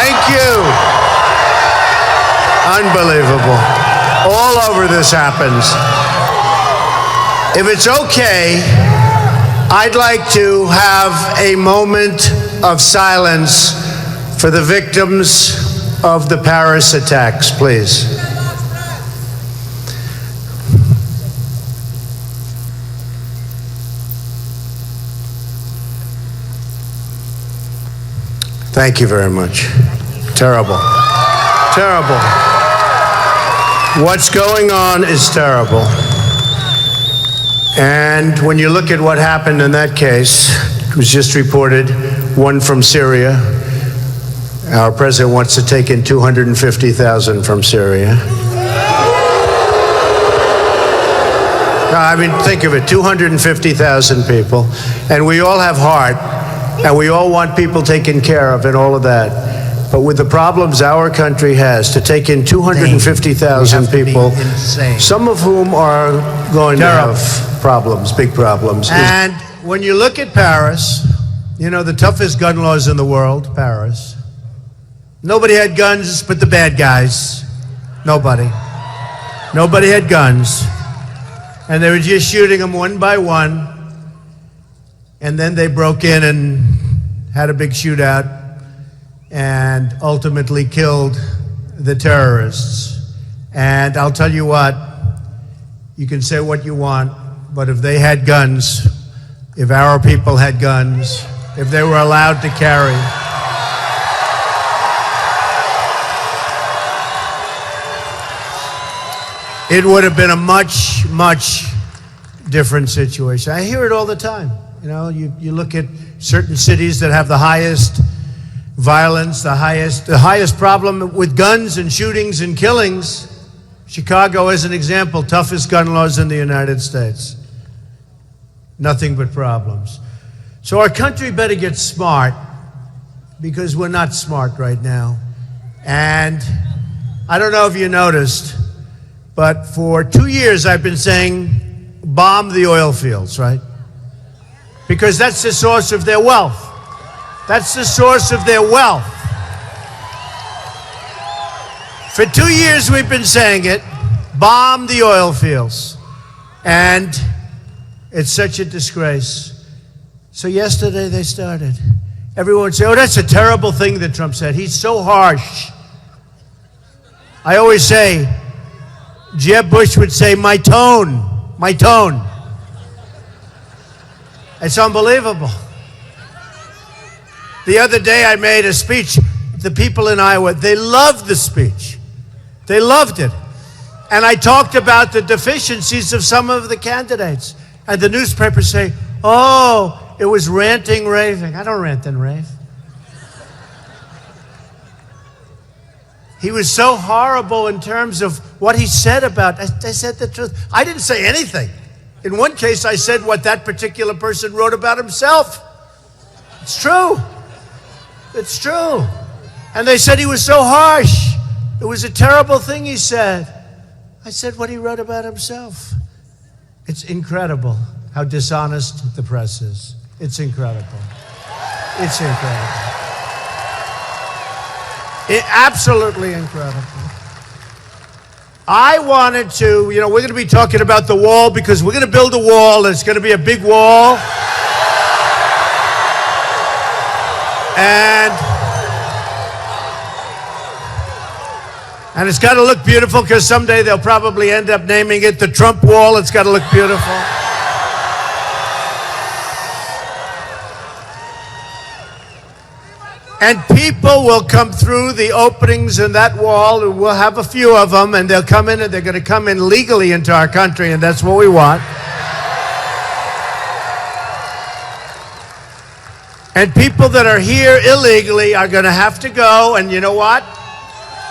Thank you. Unbelievable. All over this happens. If it's okay, I'd like to have a moment of silence for the victims of the Paris attacks, please. Thank you very much. Terrible. Terrible. What's going on is terrible. And when you look at what happened in that case, it was just reported, one from Syria. Our president wants to take in 250,000 from Syria. I mean, think of it, 250,000 people. And we all have heart, and we all want people taken care of and all of that. But with the problems our country has, to take in 250,000 people, some of whom are going to have problems, big problems. And when you look at Paris, you know, the toughest gun laws in the world, Paris. Nobody had guns but the bad guys. Nobody. Nobody had guns. And they were just shooting them one by one. And then they broke in and had a big shootout and ultimately killed the terrorists. And I'll tell you what, you can say what you want, but if they had guns, if our people had guns, if they were allowed to carry, it would have been a much, much different situation. I hear it all the time. You know, you look at certain cities that have the highest violence, the highest problem with guns and shootings and killings. Chicago, as an example, toughest gun laws in the United States. Nothing but problems. So our country better get smart, because we're not smart right now. And I don't know if you noticed, but for 2 years I've been saying, bomb the oil fields, right? Because that's the source of their wealth. That's the source of their wealth. For 2 years we've been saying it, bomb the oil fields. And it's such a disgrace. So yesterday they started. Everyone would say, oh, that's a terrible thing that Trump said. He's so harsh. I always say, Jeb Bush would say, my tone, my tone. It's unbelievable. The other day I made a speech. The people in Iowa, they loved the speech. They loved it. And I talked about the deficiencies of some of the candidates. And the newspapers say, oh, it was ranting, raving. I don't rant and rave. He was so horrible in terms of what he said about, I said the truth. I didn't say anything. In one case, I said what that particular person wrote about himself. It's true. It's true. And they said he was so harsh. It was a terrible thing he said. I said what he wrote about himself. It's incredible how dishonest the press is. It's incredible. It's incredible. Absolutely incredible. I wanted to, you know, we're going to be talking about the wall because we're going to build a wall. It's going to be a big wall. And it's got to look beautiful because someday they'll probably end up naming it the Trump Wall. It's got to look beautiful. And people will come through the openings in that wall, and we'll have a few of them, and they'll come in, and they're going to come in legally into our country, and that's what we want. And people that are here illegally are going to have to go, and you know what?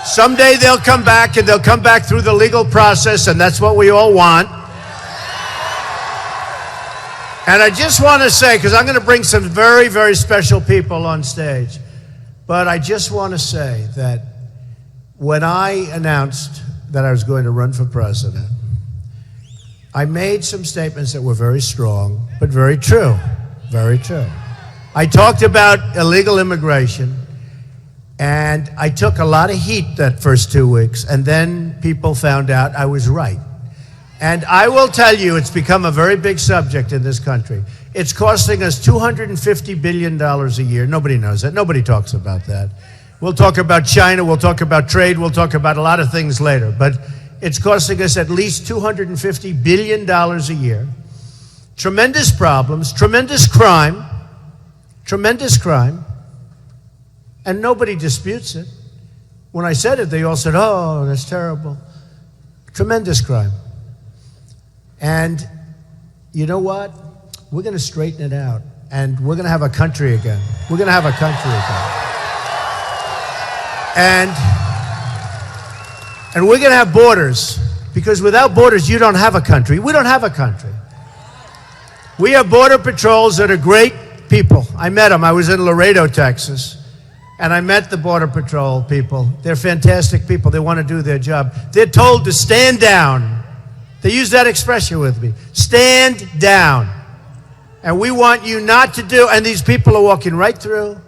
Someday they'll come back, and they'll come back through the legal process, and that's what we all want. And I just want to say, because I'm going to bring some very, very special people on stage, but I just want to say that when I announced that I was going to run for president, I made some statements that were very strong, but very true, very true. I talked about illegal immigration, And I took a lot of heat that first 2 weeks, and then people found out I was right. And I will tell you, it's become a very big subject in this country. It's costing us $250 billion a year. Nobody knows that. Nobody talks about that. We'll talk about China, we'll talk about trade, we'll talk about a lot of things later. But it's costing us at least $250 billion a year. Tremendous problems, tremendous crime, and nobody disputes it. When I said it, they all said, oh, that's terrible. Tremendous crime. And you know what? We're going to straighten it out, and we're going to have a country again. We're going to have a country again. And we're going to have borders, because without borders, you don't have a country. We don't have a country. We have border patrols that are great people. I met them. I was in Laredo, Texas, and I met the Border Patrol people. They're fantastic people. They want to do their job. They're told to stand down. They use that expression with me. Stand down. And we want you not to do, and these people are walking right through,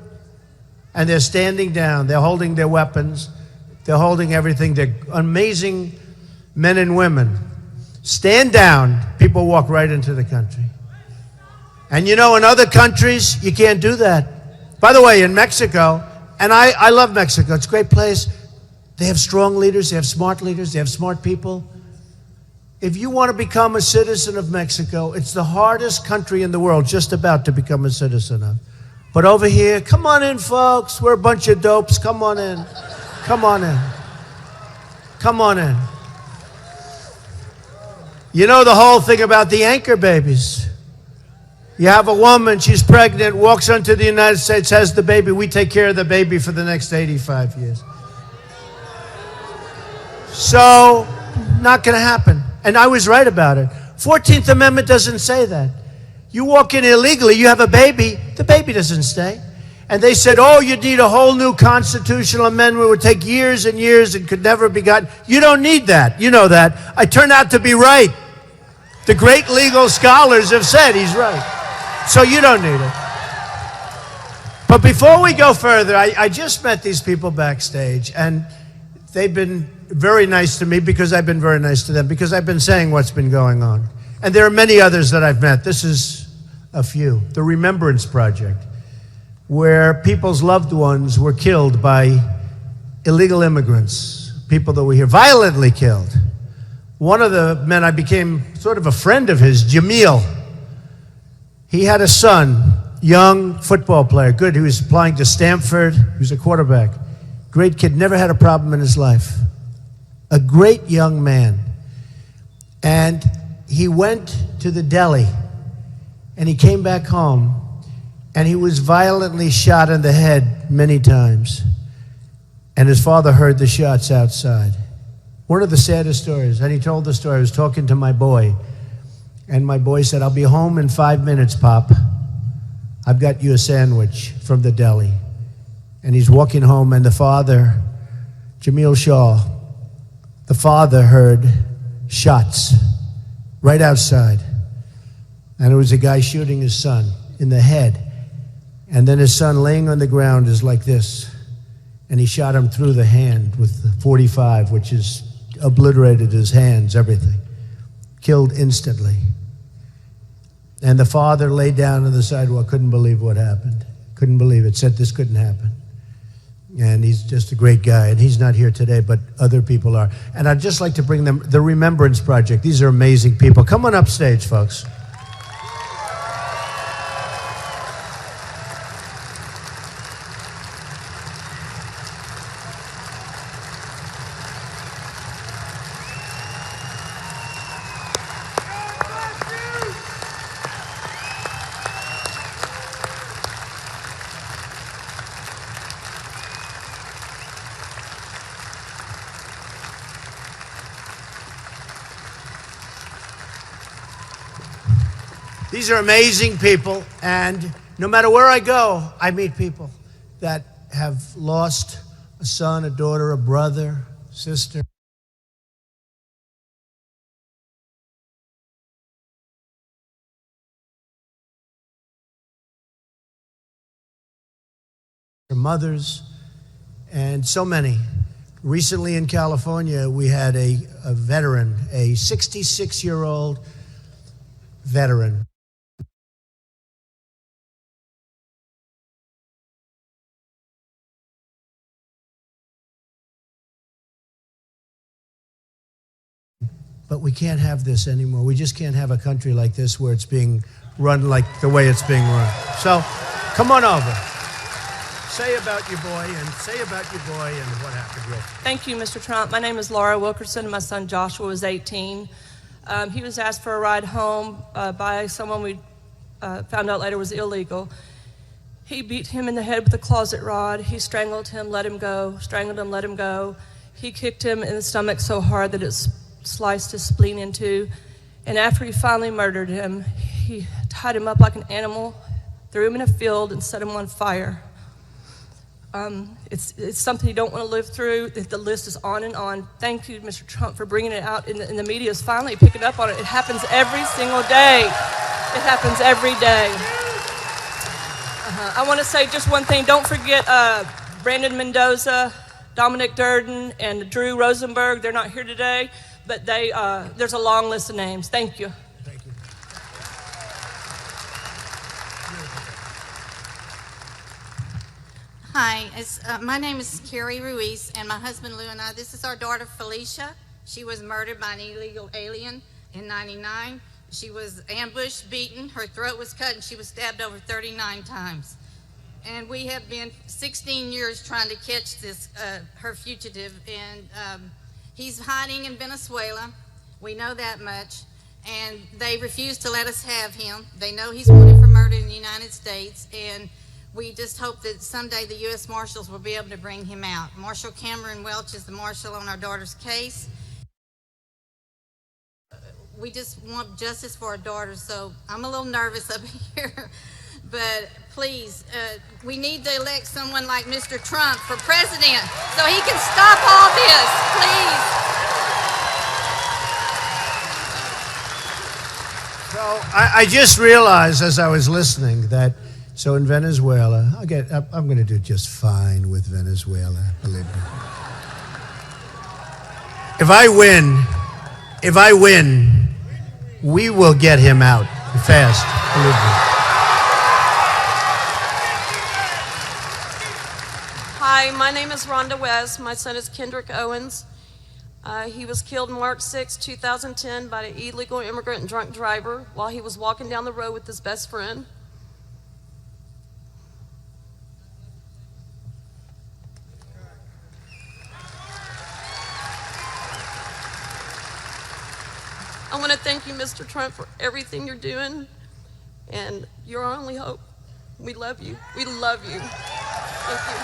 and they're standing down. They're holding their weapons. They're holding everything. They're amazing men and women. Stand down. People walk right into the country. And you know, in other countries, you can't do that. By the way, in Mexico, and I love Mexico. It's a great place. They have strong leaders. They have smart leaders. They have smart people. If you want to become a citizen of Mexico, it's the hardest country in the world just about to become a citizen of. But over here, come on in, folks. We're a bunch of dopes. Come on in. Come on in. Come on in. You know the whole thing about the anchor babies. You have a woman, she's pregnant, walks onto the United States, has the baby. We take care of the baby for the next 85 years. So, not going to happen. And I was right about it. 14th Amendment doesn't say that. You walk in illegally, you have a baby, the baby doesn't stay. And they said, oh, you need a whole new constitutional amendment. It would take years and years and could never be gotten. You don't need that. You know that. I turned out to be right. The great legal scholars have said he's right. So you don't need it. But before we go further, I just met these people backstage, and they've been very nice to me because I've been very nice to them, because I've been saying what's been going on. And there are many others that I've met. This is a few. The Remembrance Project, where people's loved ones were killed by illegal immigrants, people that were here, violently killed. One of the men, I became sort of a friend of his, Jamil. He had a son, young football player, good. He was applying to Stanford. He was a quarterback. Great kid, never had a problem in his life. A great young man. And he went to the deli, and he came back home, and he was violently shot in the head many times. And his father heard the shots outside. One of the saddest stories. And he told the story. I was talking to my boy, and my boy said, I'll be home in 5 minutes, Pop. I've got you a sandwich from the deli. And he's walking home, and the father, Jamil Shaw, the father heard shots right outside. And it was a guy shooting his son in the head. And then his son laying on the ground is like this. And he shot him through the hand with the .45, which is obliterated his hands, everything. Killed instantly. And the father lay down on the sidewalk, couldn't believe what happened. Couldn't believe it, said this couldn't happen. And he's just a great guy, and he's not here today, but other people are. And I'd just like to bring them, the Remembrance Project. These are amazing people. Come on up stage, folks. These are amazing people, and no matter where I go, I meet people that have lost a son, a daughter, a brother, sister. Their mothers, and so many. Recently in California, we had a veteran, a 66-year-old veteran. But we can't have this anymore. We just can't have a country like this where it's being run like the way it's being run. So, come on over. Say about your boy and what happened real quick. Thank you, Mr. Trump. My name is Laura Wilkerson. My son Joshua was 18. He was asked for a ride home by someone we found out later was illegal. He beat him in the head with a closet rod. He strangled him, let him go, strangled him, let him go. He kicked him in the stomach so hard that it sliced his spleen in two. And after he finally murdered him, he tied him up like an animal, threw him in a field, and set him on fire. It's something you don't want to live through. The list is on and on. Thank you, Mr. Trump, for bringing it out, and the media is finally picking up on it. It happens every single day. It happens every day. I want to say just one thing. Don't forget Brandon Mendoza, Dominic Durden, and Drew Rosenberg. They're not here today, but there's a long list of names. Thank you. Thank you. Hi, my name is Carrie Ruiz, and my husband Lou and I, this is our daughter Felicia. She was murdered by an illegal alien in '99. She was ambushed, beaten, her throat was cut, and she was stabbed over 39 times. And we have been 16 years trying to catch this, her fugitive, and he's hiding in Venezuela. We know that much, and they refuse to let us have him. They know he's wanted for murder in the United States, and we just hope that someday the U.S. Marshals will be able to bring him out. Marshal Cameron Welch is the marshal on our daughter's case. We just want justice for our daughter, so I'm a little nervous up here. But please, we need to elect someone like Mr. Trump for president so he can stop all this, please. So I just realized as I was listening that, so in Venezuela, I'm going to do just fine with Venezuela, believe me. If I win, we will get him out fast, believe me. Hi, my name is Rhonda West. My son is Kendrick Owens. He was killed March 6, 2010 by an illegal immigrant and drunk driver while he was walking down the road with his best friend. I want to thank you, Mr. Trump, for everything you're doing, and you're our only hope. We love you. We love you. Thank you.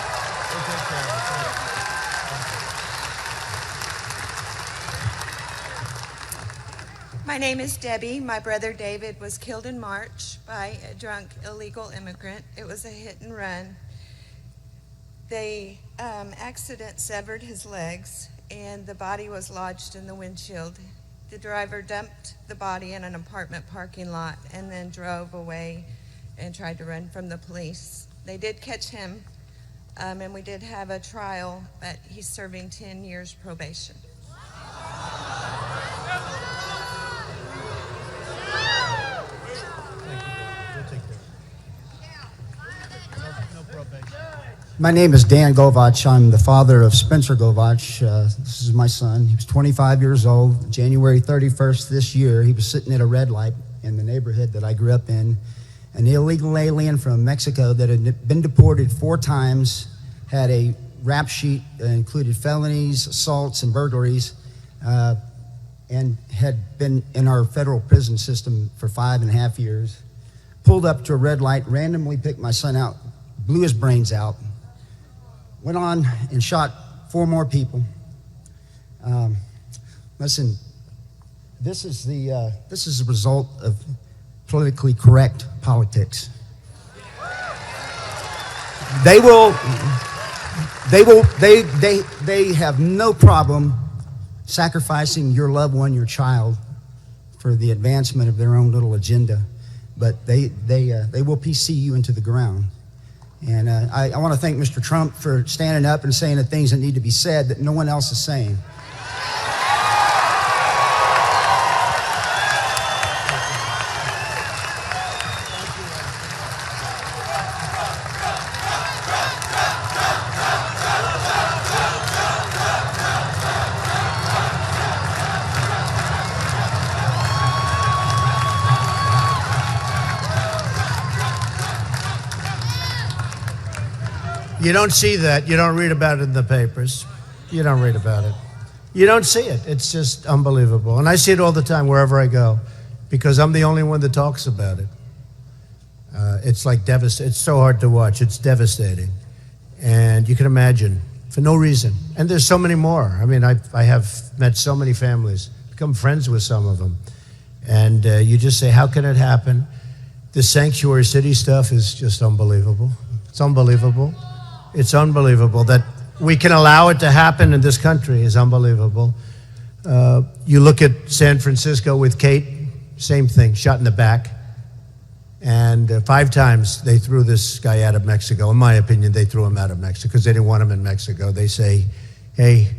My name is Debbie. My brother David was killed in March by a drunk illegal immigrant. It was a hit and run. The accident severed his legs, and the body was lodged in the windshield. The driver dumped the body in an apartment parking lot and then drove away and tried to run from the police. They did catch him, and we did have a trial, but he's serving 10 years probation. My name is Dan Govach. I'm the father of Spencer Govach. This is my son. He was 25 years old. January 31st this year, he was sitting at a red light in the neighborhood that I grew up in. An illegal alien from Mexico that had been deported 4 times, had a rap sheet that included felonies, assaults, and burglaries, and had been in our federal prison system for 5.5 years. Pulled up to a red light, randomly picked my son out, blew his brains out, went on and shot 4 more people. Listen, this is the result of politically correct politics. They have no problem sacrificing your loved one, your child, for the advancement of their own little agenda, but they will PC you into the ground. And I want to thank Mr. Trump for standing up and saying the things that need to be said that no one else is saying. You don't see that. You don't read about it in the papers. You don't read about it. You don't see it. It's just unbelievable. And I see it all the time wherever I go because I'm the only one that talks about it. It's like devastating. It's so hard to watch. It's devastating. And you can imagine, for no reason. And there's so many more. I mean, I have met so many families, become friends with some of them. And you just say, how can it happen? The sanctuary city stuff is just unbelievable. It's unbelievable. It's unbelievable that we can allow it to happen in this country. Is unbelievable. You look at San Francisco with Kate, same thing, shot in the back. And 5 times they threw this guy out of Mexico. In my opinion, they threw him out of Mexico because they didn't want him in Mexico. They say, hey,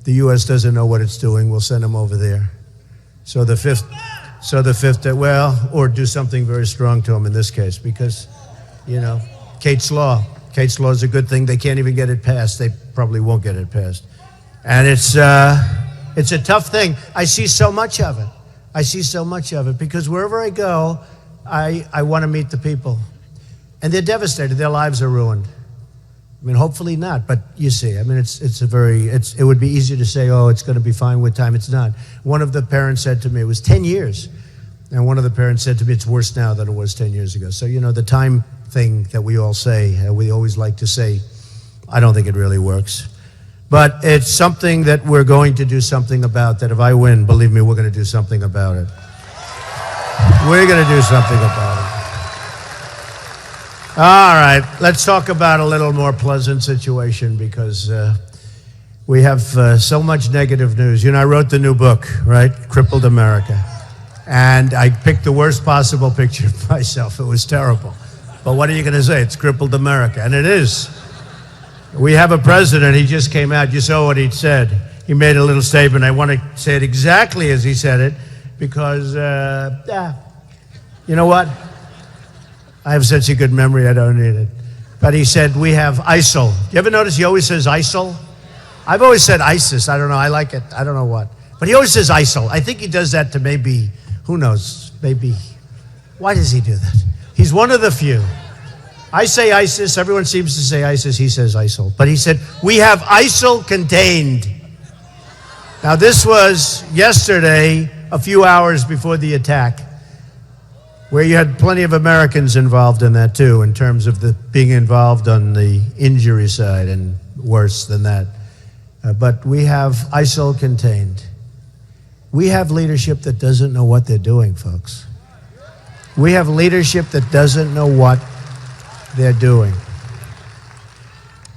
the U.S. doesn't know what it's doing. We'll send him over there. So the fifth, well, or do something very strong to him in this case because, you know, Kate's Law is a good thing. They can't even get it passed. They probably won't get it passed. And it's a tough thing. I see so much of it. I see so much of it because wherever I go, I want to meet the people. And they're devastated. Their lives are ruined. I mean, hopefully not, but you see, I mean, it would be easy to say, oh, it's going to be fine with time. It's not. One of the parents said to me, it was 10 years. And one of the parents said to me, it's worse now than it was 10 years ago. So, you know, the time thing that we all say, we always like to say, I don't think it really works. But it's something that we're going to do something about, that if I win, believe me, we're going to do something about it. We're going to do something about it. All right, let's talk about a little more pleasant situation because we have so much negative news. You know, I wrote the new book, right? Crippled America. And I picked the worst possible picture of myself. It was terrible. But what are you going to say? It's crippled America. And it is. We have a president. He just came out. You saw what he said. He made a little statement. I want to say it exactly as he said it because, you know what? I have such a good memory, I don't need it. But he said, we have ISIL. You ever notice he always says ISIL? I've always said ISIS. I don't know. I like it. I don't know what. But he always says ISIL. I think he does that to maybe, who knows, maybe. Why does he do that? He's one of the few. I say ISIS. Everyone seems to say ISIS. He says ISIL. But he said, we have ISIL contained. Now, this was yesterday, a few hours before the attack, where you had plenty of Americans involved in that, too, in terms of the being involved on the injury side and worse than that. But we have ISIL contained. We have leadership that doesn't know what they're doing, folks. We have leadership that doesn't know what they're doing.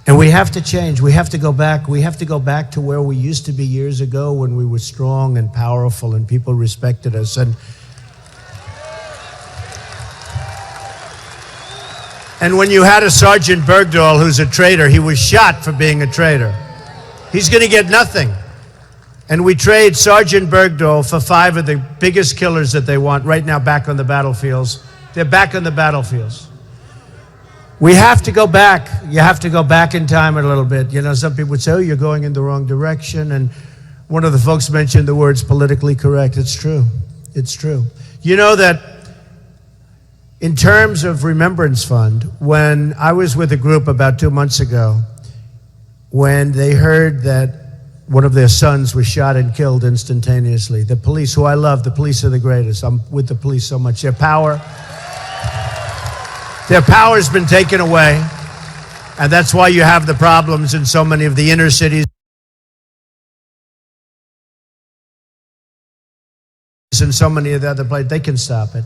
And we have to change. We have to go back. We have to go back to where we used to be years ago when we were strong and powerful and people respected us. And when you had a Sergeant Bergdahl who's a traitor, he was shot for being a traitor. He's going to get nothing. And we trade Sergeant Bergdahl for 5 of the biggest killers that they want right now back on the battlefields. They're back on the battlefields. We have to go back. You have to go back in time a little bit. You know, some people would say, oh, you're going in the wrong direction. And one of the folks mentioned the words politically correct. It's true. It's true. You know that in terms of Remembrance Fund, when I was with a group about 2 months ago, when they heard that one of their sons was shot and killed instantaneously, the police, who I love, the police are the greatest. I'm with the police so much. Their power's been taken away, and that's why you have the problems in so many of the inner cities and so many of the other places. They can stop it,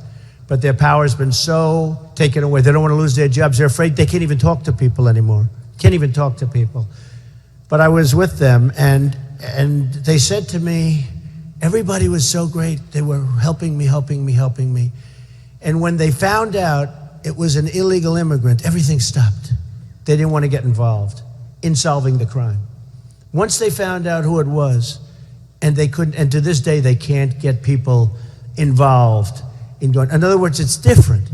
but their power's been so taken away. They don't want to lose their jobs. They're afraid they can't even talk to people anymore. Can't even talk to people. But I was with them, and they said to me, everybody was so great. They were helping me. And when they found out it was an illegal immigrant, everything stopped. They didn't want to get involved in solving the crime. Once they found out who it was, and they couldn't, and to this day, they can't get people involved in going. In other words, it's different.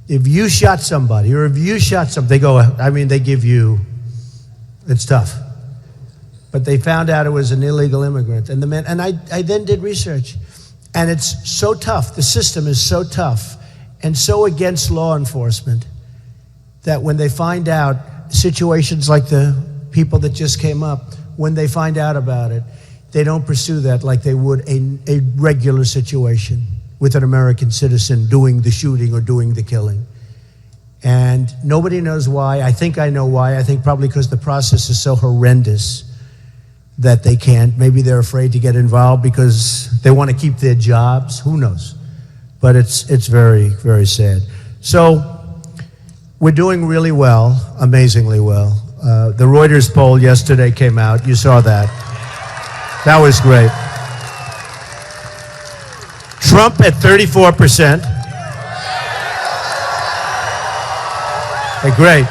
If you shot somebody, or if you shot something, they go, I mean, they give you, it's tough. But they found out it was an illegal immigrant. And the man, and I then did research. And it's so tough, the system is so tough and so against law enforcement that when they find out situations like the people that just came up, when they find out about it, they don't pursue that like they would a regular situation with an American citizen doing the shooting or doing the killing. And nobody knows why. I think I know why. I think probably because the process is so horrendous that they can't. Maybe they're afraid to get involved because they want to keep their jobs. Who knows? But it's very, very sad. So we're doing really well, amazingly well. The Reuters poll yesterday came out. You saw that. That was great. Trump at 34%. Great.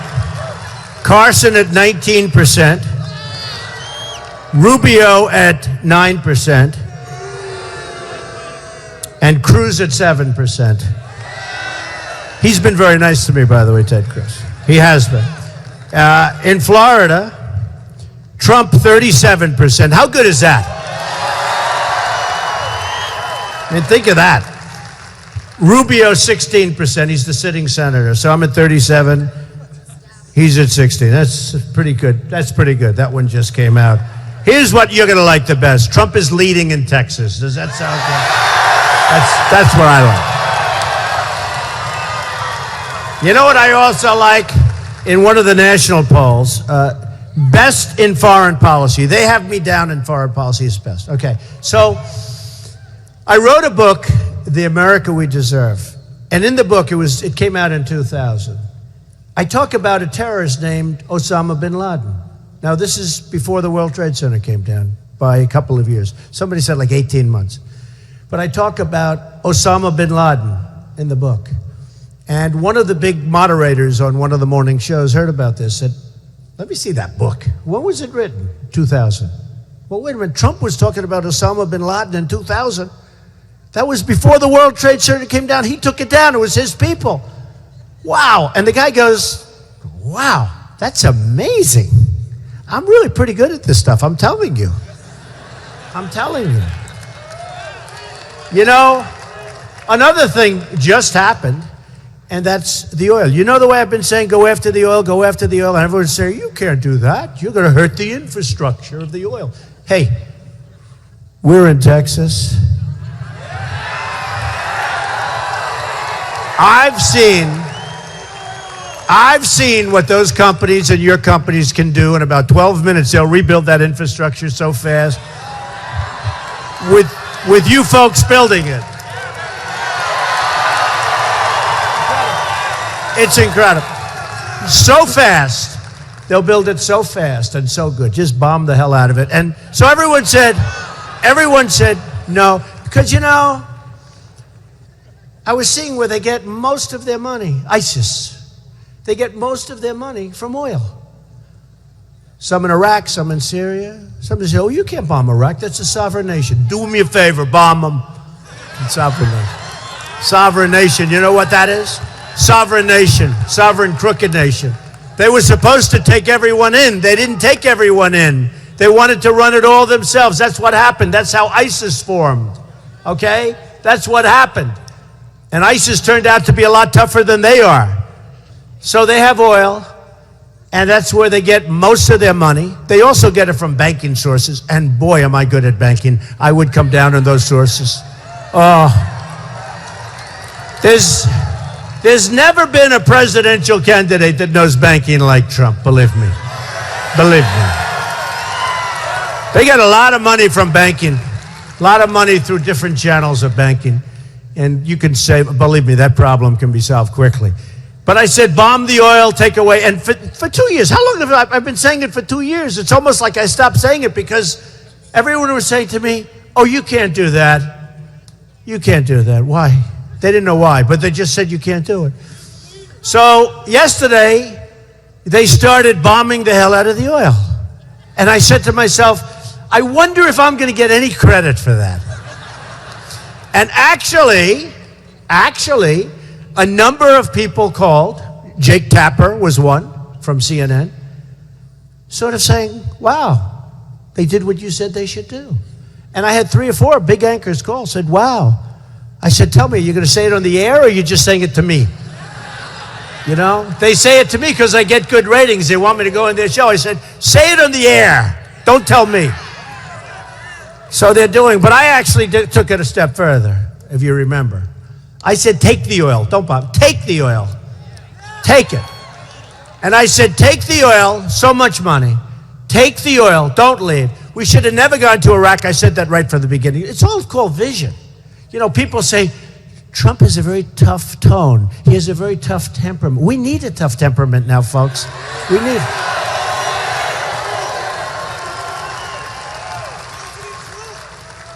Carson at 19%. Rubio at 9%. And Cruz at 7%. He's been very nice to me, by the way, Ted Cruz. He has been. In Florida, Trump 37%. How good is that? I mean, think of that. Rubio 16%. He's the sitting senator. So I'm at 37. He's at 16. That's pretty good. That's pretty good. That one just came out. Here's what you're going to like the best. Trump is leading in Texas. Does that sound good? That's what I like. You know what I also like? In one of the national polls, best in foreign policy. They have me down in foreign policy as best. Okay, so I wrote a book, The America We Deserve. And in the book, it came out in 2000. I talk about a terrorist named Osama bin Laden. Now, this is before the World Trade Center came down by a couple of years. Somebody said like 18 months. But I talk about Osama bin Laden in the book. And one of the big moderators on one of the morning shows heard about this, said, let me see that book. When was it written? 2000. Well, wait a minute. Trump was talking about Osama bin Laden in 2000. That was before the World Trade Center came down. He took it down. It was his people. Wow. And the guy goes, wow, that's amazing. I'm really pretty good at this stuff. I'm telling you. I'm telling you. You know, another thing just happened. And that's the oil. You know the way I've been saying, go after the oil, go after the oil. And everyone's saying, you can't do that. You're going to hurt the infrastructure of the oil. Hey, we're in Texas. I've seen what those companies and your companies can do. In about 12 minutes, they'll rebuild that infrastructure so fast with you folks building it. It's incredible. So fast. They'll build it so fast and so good. Just bomb the hell out of it. And so everyone said no. Because, you know, I was seeing where they get most of their money. ISIS. They get most of their money from oil. Some in Iraq, some in Syria. Some say, oh, you can't bomb Iraq. That's a sovereign nation. Do me a favor, bomb them. Sovereign nation. Sovereign nation. You know what that is? Sovereign nation, sovereign crooked nation. They were supposed to take everyone in. They didn't take everyone in. They wanted to run it all themselves. That's what happened. That's how ISIS formed. Okay? That's what happened. And ISIS turned out to be a lot tougher than they are. So they have oil, and that's where they get most of their money. They also get it from banking sources. And boy, am I good at banking. I would come down on those sources. Oh. There's never been a presidential candidate that knows banking like Trump, believe me. Believe me. They get a lot of money from banking, a lot of money through different channels of banking. And you can say, believe me, that problem can be solved quickly. But I said, bomb the oil, take away. And for 2 years, how long have I've been saying it for 2 years? It's almost like I stopped saying it because everyone was saying to me, oh, you can't do that. You can't do that. Why? They didn't know why, but they just said you can't do it. So yesterday, they started bombing the hell out of the oil. And I said to myself, I wonder if I'm going to get any credit for that. And actually, a number of people called. Jake Tapper was one from CNN, sort of saying, wow, they did what you said they should do. And I had 3 or 4 big anchors call, said, wow. I said, tell me, are you going to say it on the air or are you just saying it to me? You know, they say it to me because I get good ratings. They want me to go in their show. I said, say it on the air. Don't tell me. So they're doing, but I actually took it a step further, if you remember. I said, take the oil. Don't bomb. Take the oil. Take it. And I said, take the oil, so much money. Take the oil, don't leave. We should have never gone to Iraq. I said that right from the beginning. It's all called vision. You know, people say, Trump has a very tough tone. He has a very tough temperament. We need a tough temperament now, folks. We need.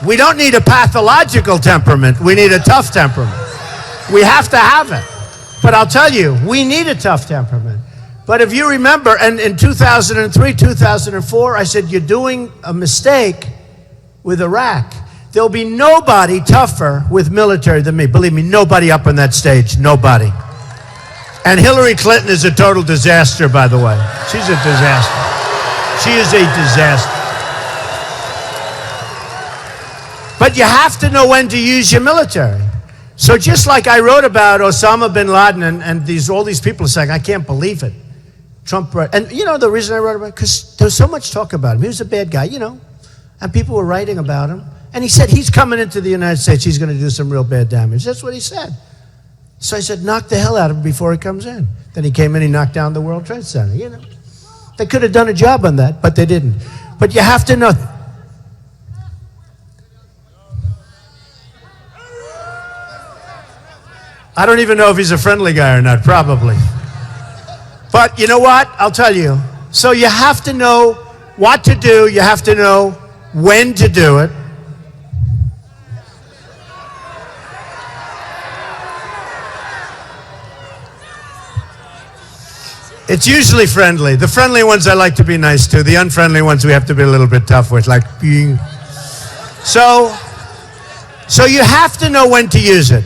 We don't need a pathological temperament. We need a tough temperament. We have to have it. But I'll tell you, we need a tough temperament. But if you remember, and in 2003, 2004, I said, you're doing a mistake with Iraq. There'll be nobody tougher with military than me. Believe me, nobody up on that stage, nobody. And Hillary Clinton is a total disaster, by the way. She's a disaster. She is a disaster. But you have to know when to use your military. So just like I wrote about Osama bin Laden and all these people are saying, I can't believe it. Trump, and you know the reason I wrote about it? Because there was so much talk about him. He was a bad guy, you know. And people were writing about him. And he said, he's coming into the United States. He's going to do some real bad damage. That's what he said. So I said, knock the hell out of him before he comes in. Then he came in, he knocked down the World Trade Center, you know. They could have done a job on that, but they didn't. But you have to know. I don't even know if he's a friendly guy or not, probably. But you know what? I'll tell you. So you have to know what to do. You have to know when to do it. It's usually friendly. The friendly ones I like to be nice to. The unfriendly ones we have to be a little bit tough with, like being. So you have to know when to use it.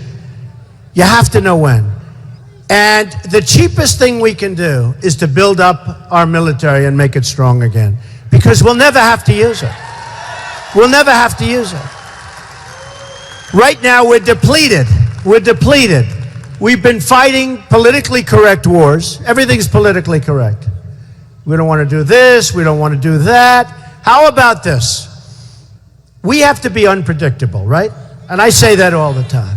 You have to know when. And the cheapest thing we can do is to build up our military and make it strong again. Because we'll never have to use it. We'll never have to use it. Right now we're depleted. We're depleted. We've been fighting politically correct wars. Everything's politically correct. We don't want to do this. We don't want to do that. How about this? We have to be unpredictable, right? And I say that all the time.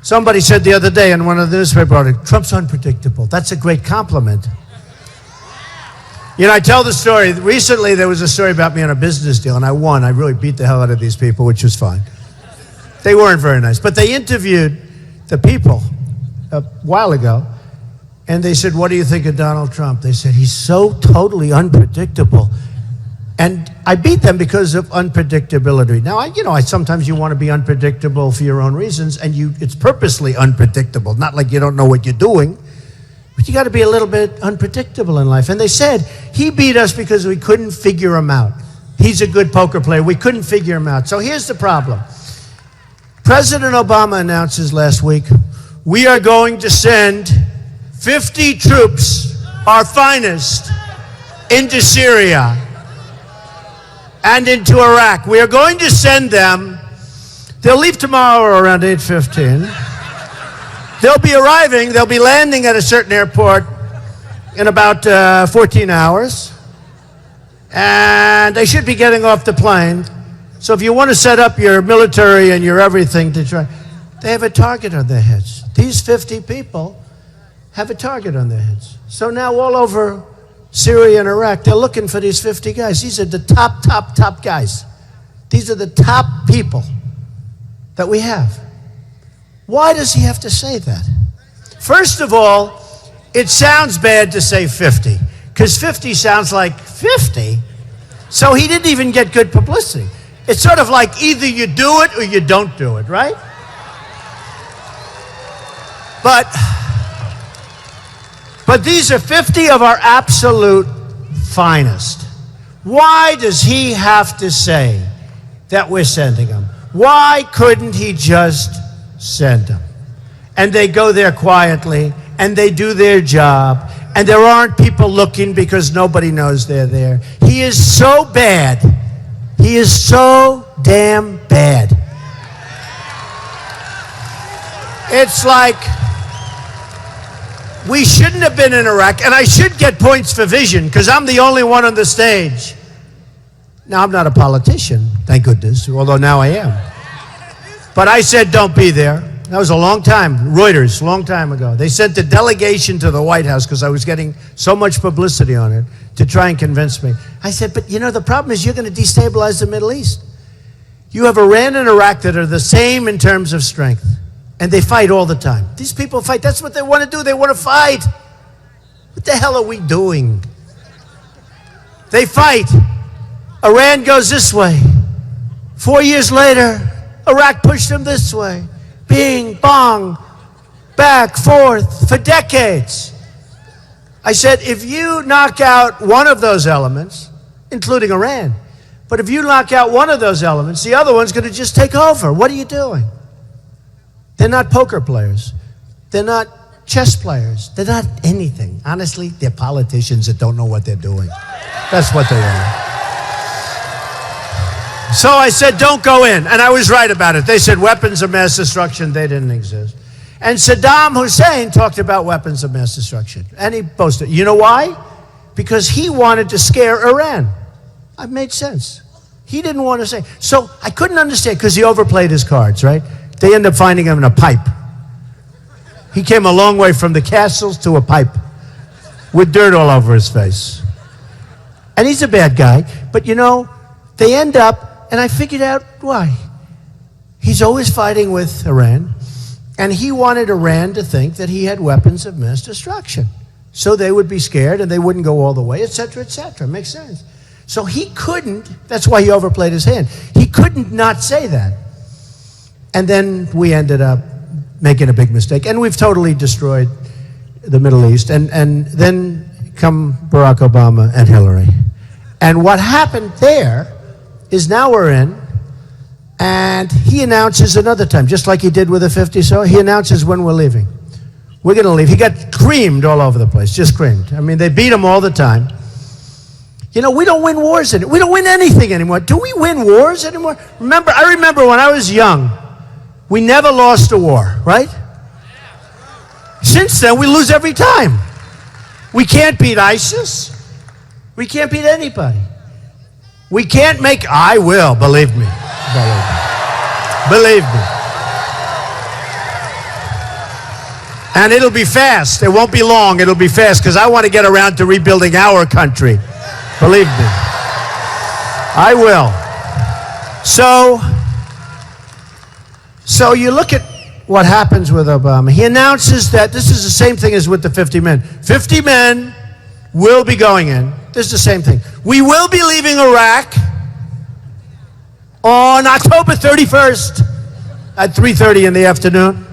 Somebody said the other day in one of the newspaper articles, Trump's unpredictable. That's a great compliment. You know, I tell the story. Recently, there was a story about me on a business deal, and I won. I really beat the hell out of these people, which was fine. They weren't very nice. But they interviewed the people a while ago, and they said, what do you think of Donald Trump? They said, he's so totally unpredictable. And I beat them because of unpredictability. Now, sometimes you want to be unpredictable for your own reasons, and it's purposely unpredictable. Not like you don't know what you're doing, but you got to be a little bit unpredictable in life. And they said, he beat us because we couldn't figure him out. He's a good poker player. We couldn't figure him out. So here's the problem. President Obama announces last week, we are going to send 50 troops, our finest, into Syria and into Iraq. We are going to send them. They'll leave tomorrow around 8:15. They'll be arriving, they'll be landing at a certain airport in about 14 hours. And they should be getting off the plane. So if you want to set up your military and your everything to try, they have a target on their heads. These 50 people have a target on their heads. So now all over Syria and Iraq, they're looking for these 50 guys. These are the top guys. These are the top people that we have. Why does he have to say that? First of all, it sounds bad to say 50, because 50 sounds like 50. So he didn't even get good publicity. It's sort of like either you do it or you don't do it, right? But But these are 50 of our absolute finest. Why does he have to say that we're sending them? Why couldn't he just send them? And they go there quietly, and they do their job, and there aren't people looking because nobody knows they're there. He is so bad. He is so damn bad. It's like we shouldn't have been in Iraq, and I should get points for vision because I'm the only one on the stage. Now, I'm not a politician, thank goodness, although now I am. But I said don't be there. That was a long time, Reuters, a long time ago. They sent a delegation to the White House because I was getting so much publicity on it to try and convince me. I said, but you know, the problem is you're going to destabilize the Middle East. You have Iran and Iraq that are the same in terms of strength, and they fight all the time. These people fight. That's what they want to do. They want to fight. What the hell are we doing? They fight. Iran goes this way. 4 years later, Iraq pushed them this way. Bing, bong, back, forth, for decades. I said, if you knock out one of those elements, including Iran, but if you knock out one of those elements, the other one's going to just take over. What are you doing? They're not poker players. They're not chess players. They're not anything. Honestly, they're politicians that don't know what they're doing. That's what they are. So I said, don't go in. And I was right about it. They said weapons of mass destruction, they didn't exist. And Saddam Hussein talked about weapons of mass destruction. And he boasted. You know why? Because he wanted to scare Iran. It made sense. He didn't want to say. So I couldn't understand because he overplayed his cards, right? They ended up finding him in a pipe. He came a long way from the castles to a pipe with dirt all over his face. And he's a bad guy. But you know, they end up, and I figured out why. He's always fighting with Iran, and he wanted Iran to think that he had weapons of mass destruction. So they would be scared, and they wouldn't go all the way, et cetera, et cetera. Makes sense. So he couldn't, that's why he overplayed his hand. He couldn't not say that. And then we ended up making a big mistake, and we've totally destroyed the Middle East. And then come Barack Obama and Hillary. And what happened there is now we're in, and he announces another time, just like he did with the 50 so, he announces when we're leaving. We're going to leave. He got creamed all over the place, just creamed. I mean, they beat him all the time. You know, we don't win wars anymore. We don't win anything anymore. Do we win wars anymore? I remember when I was young, we never lost a war, right? Since then, we lose every time. We can't beat ISIS. We can't beat anybody. We can't make, I will, believe me. Believe me. And it'll be fast. It won't be long. It'll be fast because I want to get around to rebuilding our country. Believe me. I will. So you look at what happens with Obama. He announces that this is the same thing as with the 50 men. 50 men will be going in. This is the same thing. We will be leaving Iraq on October 31st at 3:30 in the afternoon.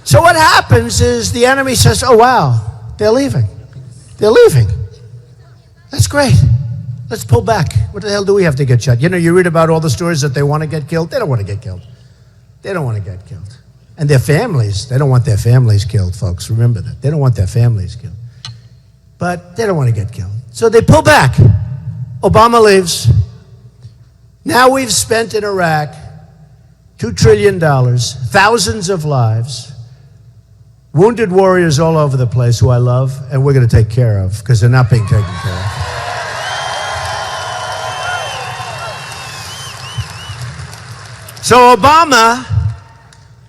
So what happens is the enemy says, oh, wow, they're leaving. They're leaving. That's great. Let's pull back. What the hell do we have to get shot? You know, you read about all the stories that they want to get killed. They don't want to get killed. They don't want to get killed. And their families, they don't want their families killed, folks. Remember that. They don't want their families killed. But they don't want to get killed. So they pull back. Obama leaves. Now we've spent in Iraq $2 trillion, thousands of lives, wounded warriors all over the place who I love, and we're going to take care of because they're not being taken care of. So Obama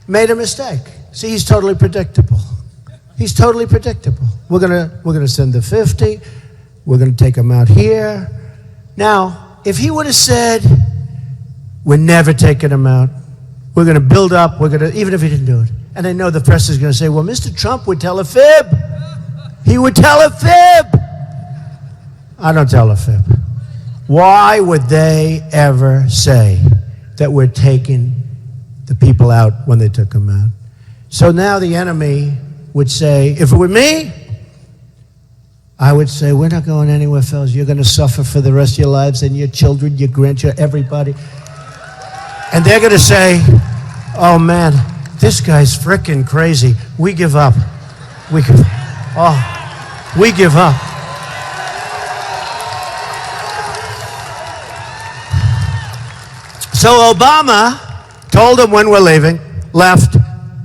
made a mistake. See, he's totally predictable. He's totally predictable. We're gonna send the 50. We're gonna take them out here. Now, if he would have said, we're never taking them out, we're gonna build up, even if he didn't do it. And I know the press is gonna say, well, Mr. Trump would tell a fib. He would tell a fib. I don't tell a fib. Why would they ever say that we're taking the people out when they took them out? So now the enemy would say, if it were me, I would say, we're not going anywhere, fellas. You're going to suffer for the rest of your lives, and your children, your grandchildren, everybody. And they're going to say, oh man, this guy's frickin' crazy. We give up. We give up. So Obama told them when we're leaving, left,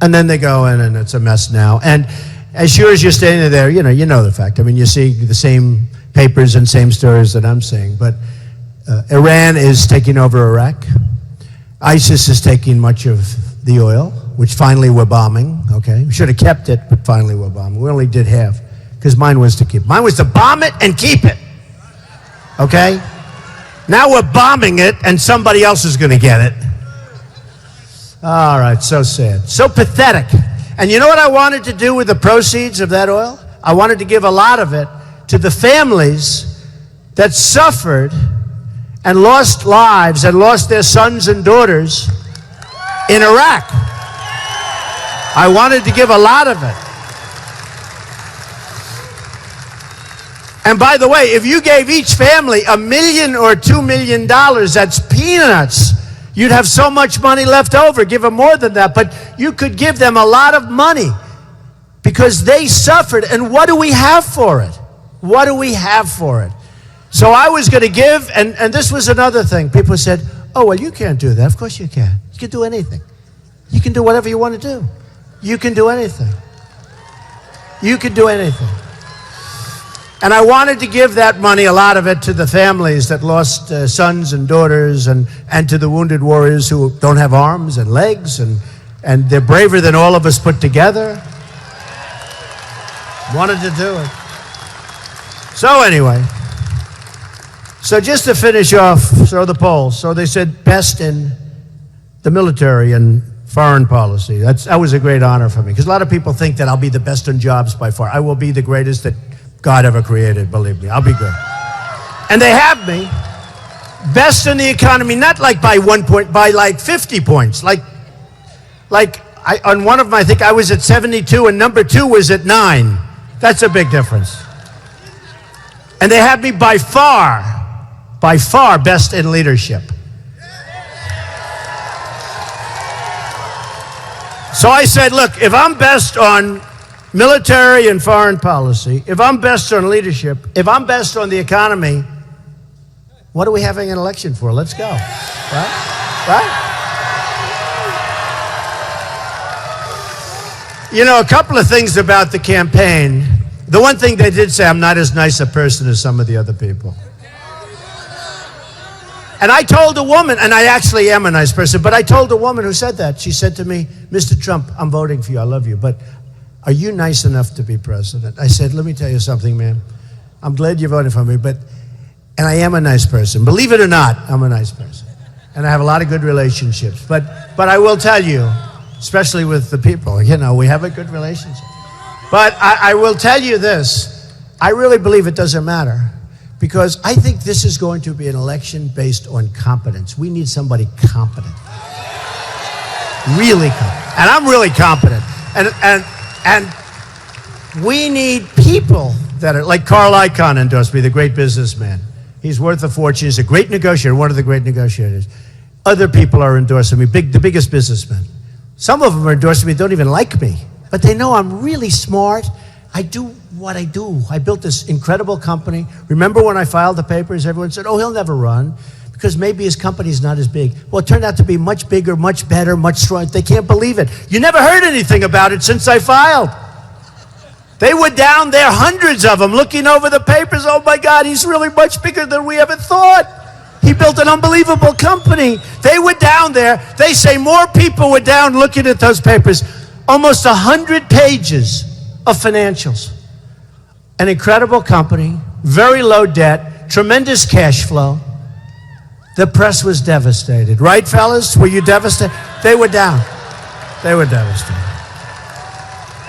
and then they go in and it's a mess now. And as sure as you're standing there, you know the fact. I mean, you see the same papers and same stories that I'm seeing. But Iran is taking over Iraq. ISIS is taking much of the oil, which finally we're bombing, okay? We should have kept it, but finally we're bombing. We only did half, because mine was to keep. Mine was to bomb it and keep it, okay? Now we're bombing it, and somebody else is going to get it. All right, so sad. So pathetic. And you know what I wanted to do with the proceeds of that oil? I wanted to give a lot of it to the families that suffered and lost lives and lost their sons and daughters in Iraq. I wanted to give a lot of it. And by the way, if you gave each family $1 million or $2 million, that's peanuts. You'd have so much money left over. Give them more than that. But you could give them a lot of money because they suffered. And what do we have for it? What do we have for it? So I was going to give, and this was another thing. People said, oh, well, you can't do that. Of course you can. You can do anything. You can do whatever you want to do. You can do anything. You can do anything. And I wanted to give that money, a lot of it, to the families that lost sons and daughters, and to the wounded warriors who don't have arms and legs, and they're braver than all of us put together. Wanted to do it. So anyway, so just to finish off, so the polls. So they said best in the military and foreign policy. That was a great honor for me, because a lot of people think that I'll be the best in jobs by far. I will be the greatest that God ever created, believe me. I'll be good. And they have me best in the economy, not like by 1 point, by like 50 points. On one of them, I think I was at 72, and number 2 was at 9. That's a big difference. And they have me by far best in leadership. So I said, look, if I'm best on military and foreign policy, if I'm best on leadership, if I'm best on the economy, what are we having an election for? Let's go. Right? You know, a couple of things about the campaign. The one thing they did say, I'm not as nice a person as some of the other people. And I told a woman, and I actually am a nice person, but I told a woman who said that. She said to me, Mr. Trump, I'm voting for you, I love you, but are you nice enough to be president? I said, let me tell you something, ma'am. I'm glad you voted for me, and I am a nice person. Believe it or not, I'm a nice person. And I have a lot of good relationships. But I will tell you, especially with the people, we have a good relationship. But I will tell you this, I really believe it doesn't matter, because I think this is going to be an election based on competence. We need somebody competent. Really competent. And I'm really competent. And we need people that are, like Carl Icahn endorsed me, the great businessman. He's worth a fortune. He's a great negotiator, one of the great negotiators. Other people are endorsing me, the biggest businessmen. Some of them are endorsing me, don't even like me, but they know I'm really smart. I do what I do. I built this incredible company. Remember when I filed the papers, everyone said, oh, he'll never run because maybe his company's not as big. Well, it turned out to be much bigger, much better, much stronger. They can't believe it. You never heard anything about it since I filed. They were down there, hundreds of them, looking over the papers. Oh my God, he's really much bigger than we ever thought. He built an unbelievable company. They were down there. They say more people were down looking at those papers. Almost 100 pages of financials. An incredible company, very low debt, tremendous cash flow. The press was devastated. Right, fellas? Were you devastated? They were down. They were devastated.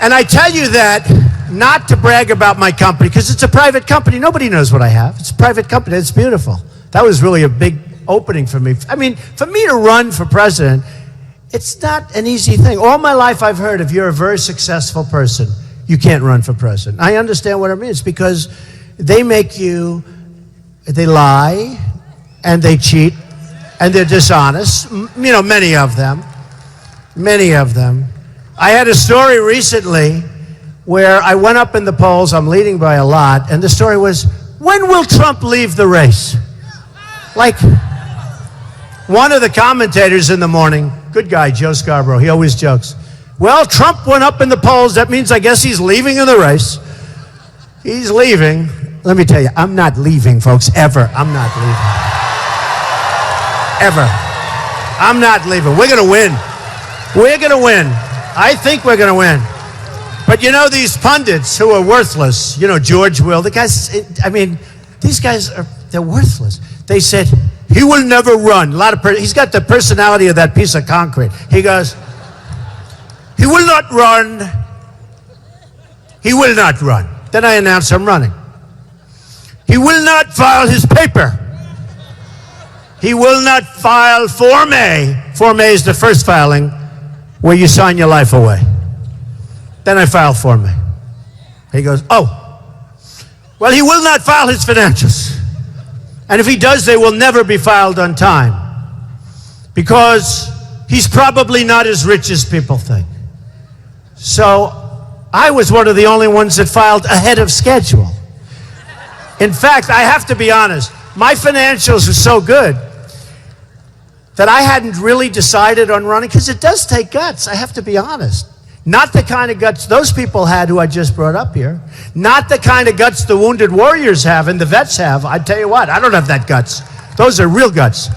And I tell you that not to brag about my company, because it's a private company. Nobody knows what I have. It's a private company. It's beautiful. That was really a big opening for me. I mean, for me to run for president, it's not an easy thing. All my life I've heard, if you're a very successful person, you can't run for president. I understand what it means, because they make you, they lie, and they cheat, and they're dishonest. You know, many of them. Many of them. I had a story recently where I went up in the polls, I'm leading by a lot, and the story was, when will Trump leave the race? Like, one of the commentators in the morning, good guy, Joe Scarborough, he always jokes, well, Trump went up in the polls, that means I guess he's leaving in the race. He's leaving. Let me tell you, I'm not leaving, folks, ever. I'm not leaving. Ever. I'm not leaving. We're going to win. We're going to win. I think we're going to win. But you know, these pundits who are worthless, you know, George Will, the guys, I mean, these guys they're worthless. They said, he will never run. He's got the personality of that piece of concrete. He goes, he will not run. He will not run. Then I announce I'm running. He will not file his paper. He will not file Form A. Form A is the first filing where you sign your life away. Then I file Form A. He goes, oh, well, he will not file his financials. And if he does, they will never be filed on time. Because he's probably not as rich as people think. So I was one of the only ones that filed ahead of schedule. In fact, I have to be honest, my financials are so good that I hadn't really decided on running, because it does take guts, I have to be honest. Not the kind of guts those people had who I just brought up here. Not the kind of guts the wounded warriors have and the vets have. I tell you what, I don't have that guts. Those are real guts.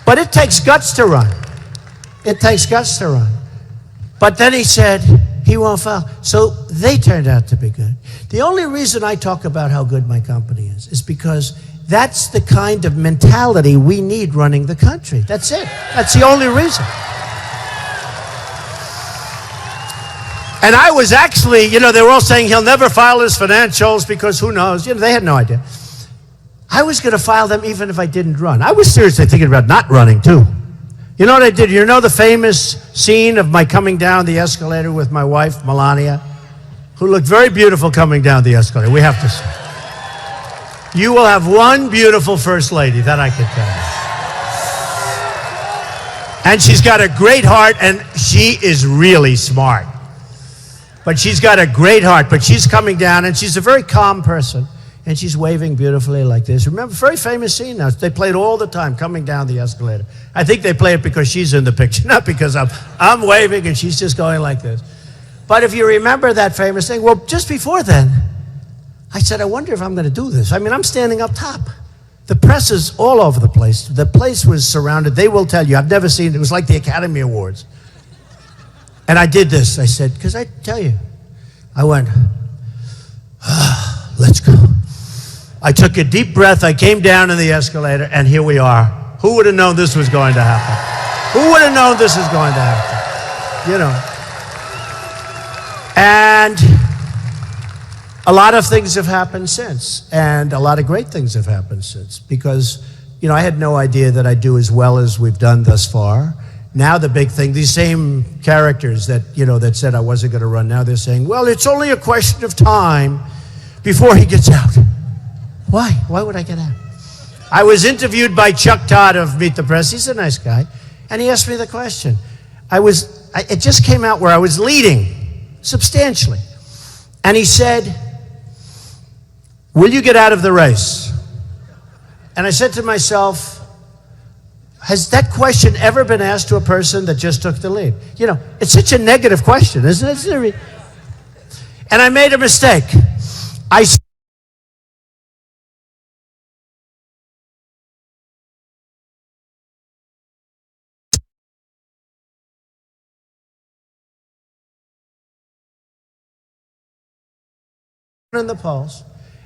But it takes guts to run. It takes guts to run. But then he said, he won't file. So they turned out to be good. The only reason I talk about how good my company is because that's the kind of mentality we need running the country. That's it. That's the only reason. And I was actually, you know, they were all saying he'll never file his financials because who knows? You know, they had no idea. I was going to file them even if I didn't run. I was seriously thinking about not running, too. You know what I did? You know the famous scene of my coming down the escalator with my wife, Melania, who looked very beautiful coming down the escalator. We have to see. You will have one beautiful first lady, that I can tell you. And she's got a great heart, and she is really smart. But she's got a great heart, but she's coming down, and she's a very calm person, and she's waving beautifully like this. Remember, very famous scene now. They play it all the time, coming down the escalator. I think they play it because she's in the picture, not because I'm waving, and she's just going like this. But if you remember that famous thing, well, just before then, I said, I wonder if I'm going to do this. I mean, I'm standing up top. The press is all over the place. The place was surrounded. They will tell you. I've never seen it. It was like the Academy Awards. And I did this. I said, because I tell you, I went, let's go. I took a deep breath. I came down in the escalator, and here we are. Who would have known this was going to happen? Who would have known this was going to happen? You know. And a lot of things have happened since, and a lot of great things have happened since, because, you know, I had no idea that I'd do as well as we've done thus far. Now the big thing, these same characters that, you know, that said I wasn't going to run, now they're saying, well, it's only a question of time before he gets out. Why? Why would I get out? I was interviewed by Chuck Todd of Meet the Press. He's a nice guy. And he asked me the question. It just came out where I was leading substantially. And he said, will you get out of the race? And I said to myself, has that question ever been asked to a person that just took the lead? You know, it's such a negative question, isn't it? And I made a mistake. I in the polls,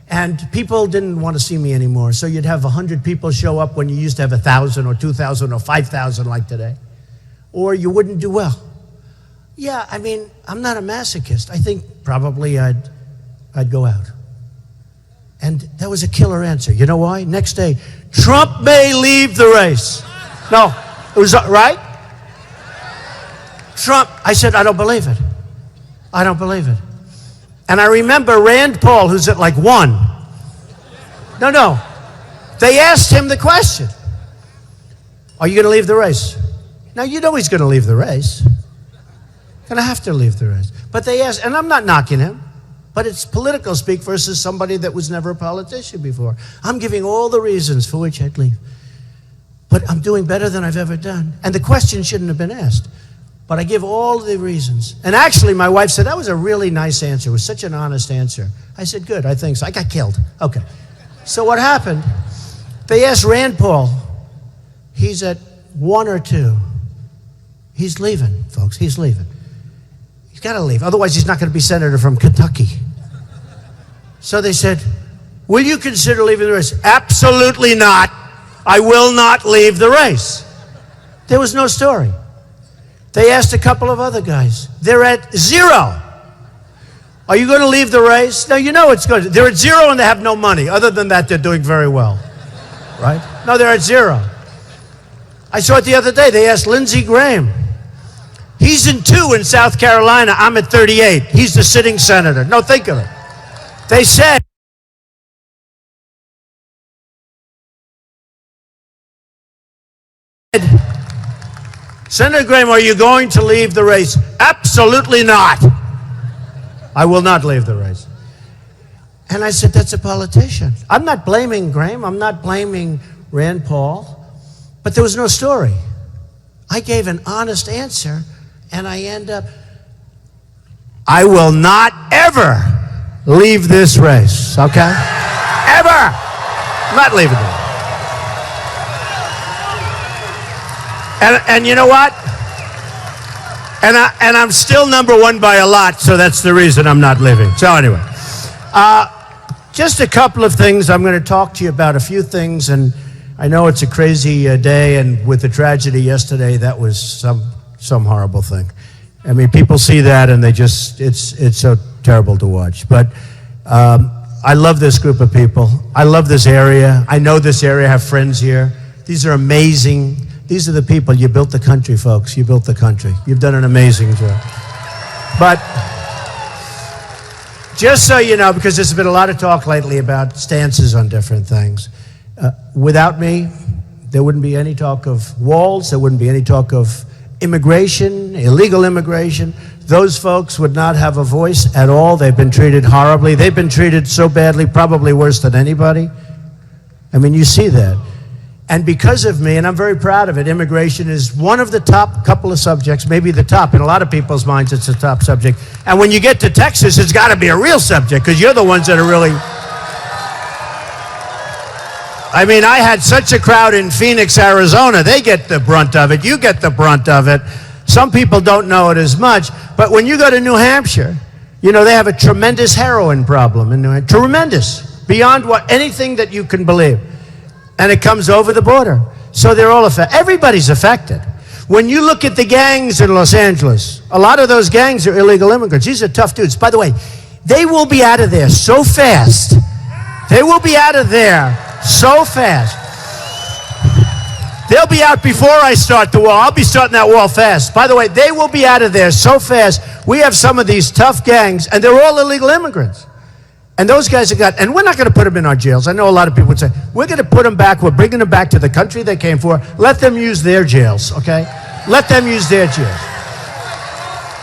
and people didn't want to see me anymore. So you'd have 100 people show up when you used to have 1,000 or 2,000 or 5,000 like today, or you wouldn't do well. Yeah, I mean, I'm not a masochist. I think probably I'd go out. And that was a killer answer. You know why? Next day, Trump may leave the race. No, it was right. Trump. I said, I don't believe it. I don't believe it. And I remember Rand Paul, who's at like 1, No. They asked him the question, are you going to leave the race? Now, you know he's going to leave the race. Going to have to leave the race. But they asked, and I'm not knocking him, but it's political speak versus somebody that was never a politician before. I'm giving all the reasons for which I'd leave. But I'm doing better than I've ever done. And the question shouldn't have been asked. But I give all the reasons. And actually, my wife said, that was a really nice answer. It was such an honest answer. I said, good, I think so. I got killed. Okay. So what happened? They asked Rand Paul. He's at 1 or 2. He's leaving, folks. He's leaving. He's got to leave. Otherwise, he's not going to be senator from Kentucky. So they said, will you consider leaving the race? Absolutely not. I will not leave the race. There was no story. They asked a couple of other guys. They're at 0. Are you going to leave the race? No, you know it's good. They're at 0 and they have no money. Other than that, they're doing very well. Right? No, they're at 0. I saw it the other day. They asked Lindsey Graham. He's in 2 in South Carolina. I'm at 38. He's the sitting senator. No, think of it. They said, Senator Graham, are you going to leave the race? Absolutely not. I will not leave the race. And I said, that's a politician. I'm not blaming Graham. I'm not blaming Rand Paul. But there was no story. I gave an honest answer, and I end up, I will not ever leave this race, okay? Ever. I'm not leaving it. And you know what? And I'm still number 1 by a lot, so that's the reason I'm not leaving. So anyway, just a couple of things. I'm going to talk to you about a few things, and I know it's a crazy day, and with the tragedy yesterday, that was some horrible thing. I mean, people see that, and they just, it's so terrible to watch. But I love this group of people. I love this area. I know this area. I have friends here. These are amazing. These are the people. You built the country, folks. You built the country. You've done an amazing job. But just so you know, because there's been a lot of talk lately about stances on different things, without me, there wouldn't be any talk of walls. There wouldn't be any talk of immigration, illegal immigration. Those folks would not have a voice at all. They've been treated horribly. They've been treated so badly, probably worse than anybody. I mean, you see that. And because of me, and I'm very proud of it, immigration is one of the top couple of subjects, maybe the top. In a lot of people's minds, it's a top subject. And when you get to Texas, it's got to be a real subject, because you're the ones that are really... I mean, I had such a crowd in Phoenix, Arizona. They get the brunt of it. You get the brunt of it. Some people don't know it as much. But when you go to New Hampshire, you know, they have a tremendous heroin problem in New Hampshire. Tremendous. Beyond anything that you can believe. And it comes over the border. So they're all affected. Everybody's affected. When you look at the gangs in Los Angeles, a lot of those gangs are illegal immigrants. These are tough dudes. By the way, they will be out of there so fast. They will be out of there so fast. They'll be out before I start the wall. I'll be starting that wall fast. By the way, they will be out of there so fast. We have some of these tough gangs, and they're all illegal immigrants. And those guys have got, and we're not going to put them in our jails. I know a lot of people would say, we're going to put them back. We're bringing them back to the country they came for. Let them use their jails, okay? Let them use their jails.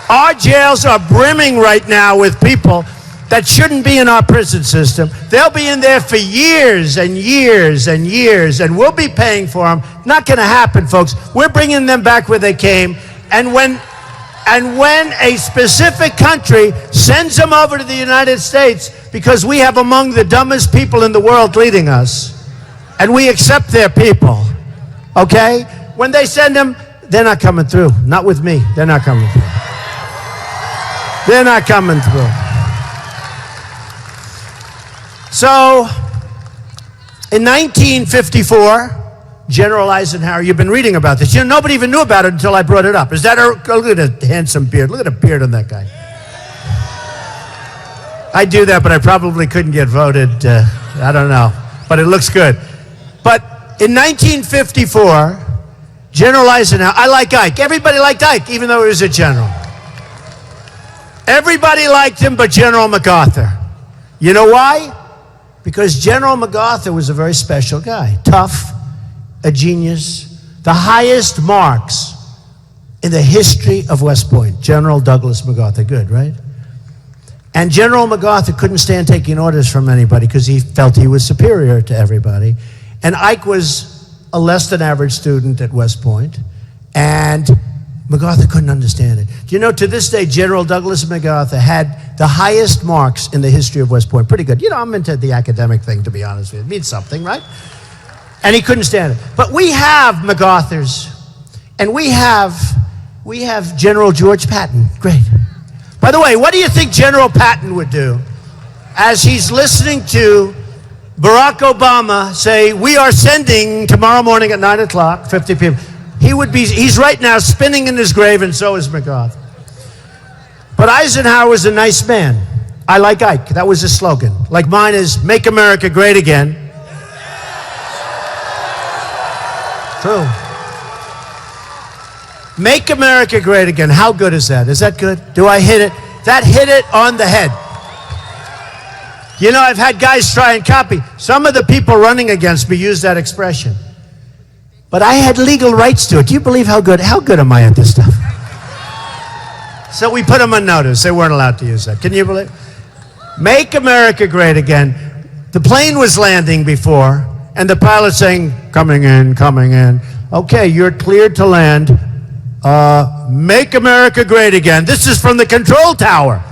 Our jails are brimming right now with people that shouldn't be in our prison system. They'll be in there for years and years and years, and we'll be paying for them. Not going to happen, folks. We're bringing them back where they came, and when a specific country sends them over to the United States because we have among the dumbest people in the world leading us, and we accept their people, okay? When they send them, they're not coming through. Not with me. They're not coming through. They're not coming through. So, in 1954, General Eisenhower, you've been reading about this. You know, nobody even knew about it until I brought it up. Is that look at a handsome beard. Look at a beard on that guy. I do that, but I probably couldn't get voted. I don't know. But it looks good. But in 1954, General Eisenhower, I like Ike. Everybody liked Ike, even though he was a general. Everybody liked him but General MacArthur. You know why? Because General MacArthur was a very special guy. Tough, a genius, the highest marks in the history of West Point. General Douglas MacArthur, good, right? And General MacArthur couldn't stand taking orders from anybody because he felt he was superior to everybody. And Ike was a less than average student at West Point, and MacArthur couldn't understand it. Do you know, to this day, General Douglas MacArthur had the highest marks in the history of West Point. Pretty good. You know, I'm into the academic thing, to be honest with you. It means something, right? And he couldn't stand it. But we have MacArthurs, and we have General George Patton. Great. By the way, what do you think General Patton would do as he's listening to Barack Obama say, we are sending tomorrow morning at 9 o'clock, 50 people. He's right now spinning in his grave, and so is MacArthur. But Eisenhower was a nice man. I like Ike. That was his slogan. Like mine is, make America great again. True. Make America great again. How good is that? Is that good? Do I hit it? That hit it on the head. You know, I've had guys try and copy. Some of the people running against me use that expression. But I had legal rights to it. Do you believe how good am I at this stuff? So we put them on notice. They weren't allowed to use that. Can you believe? Make America great again. The plane was landing before, and the pilot saying, coming in, coming in. Okay, you're cleared to land. Make America great again. This is from the control tower.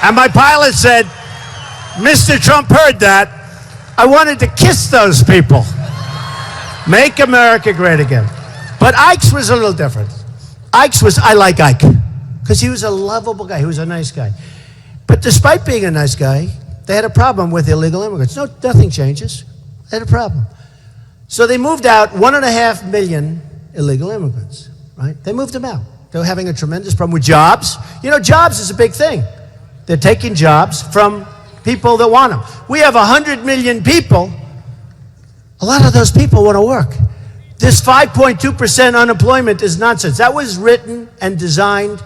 And my pilot said, Mr. Trump heard that. I wanted to kiss those people. Make America great again. But Ike's was a little different. I like Ike, because he was a lovable guy. He was a nice guy. But despite being a nice guy, they had a problem with illegal immigrants. No, nothing changes. They had a problem. So they moved out 1.5 million illegal immigrants, right? They moved them out. They were having a tremendous problem with jobs. You know, jobs is a big thing. They're taking jobs from people that want them. We have 100 million people. A lot of those people want to work. This 5.2% unemployment is nonsense. That was written and designed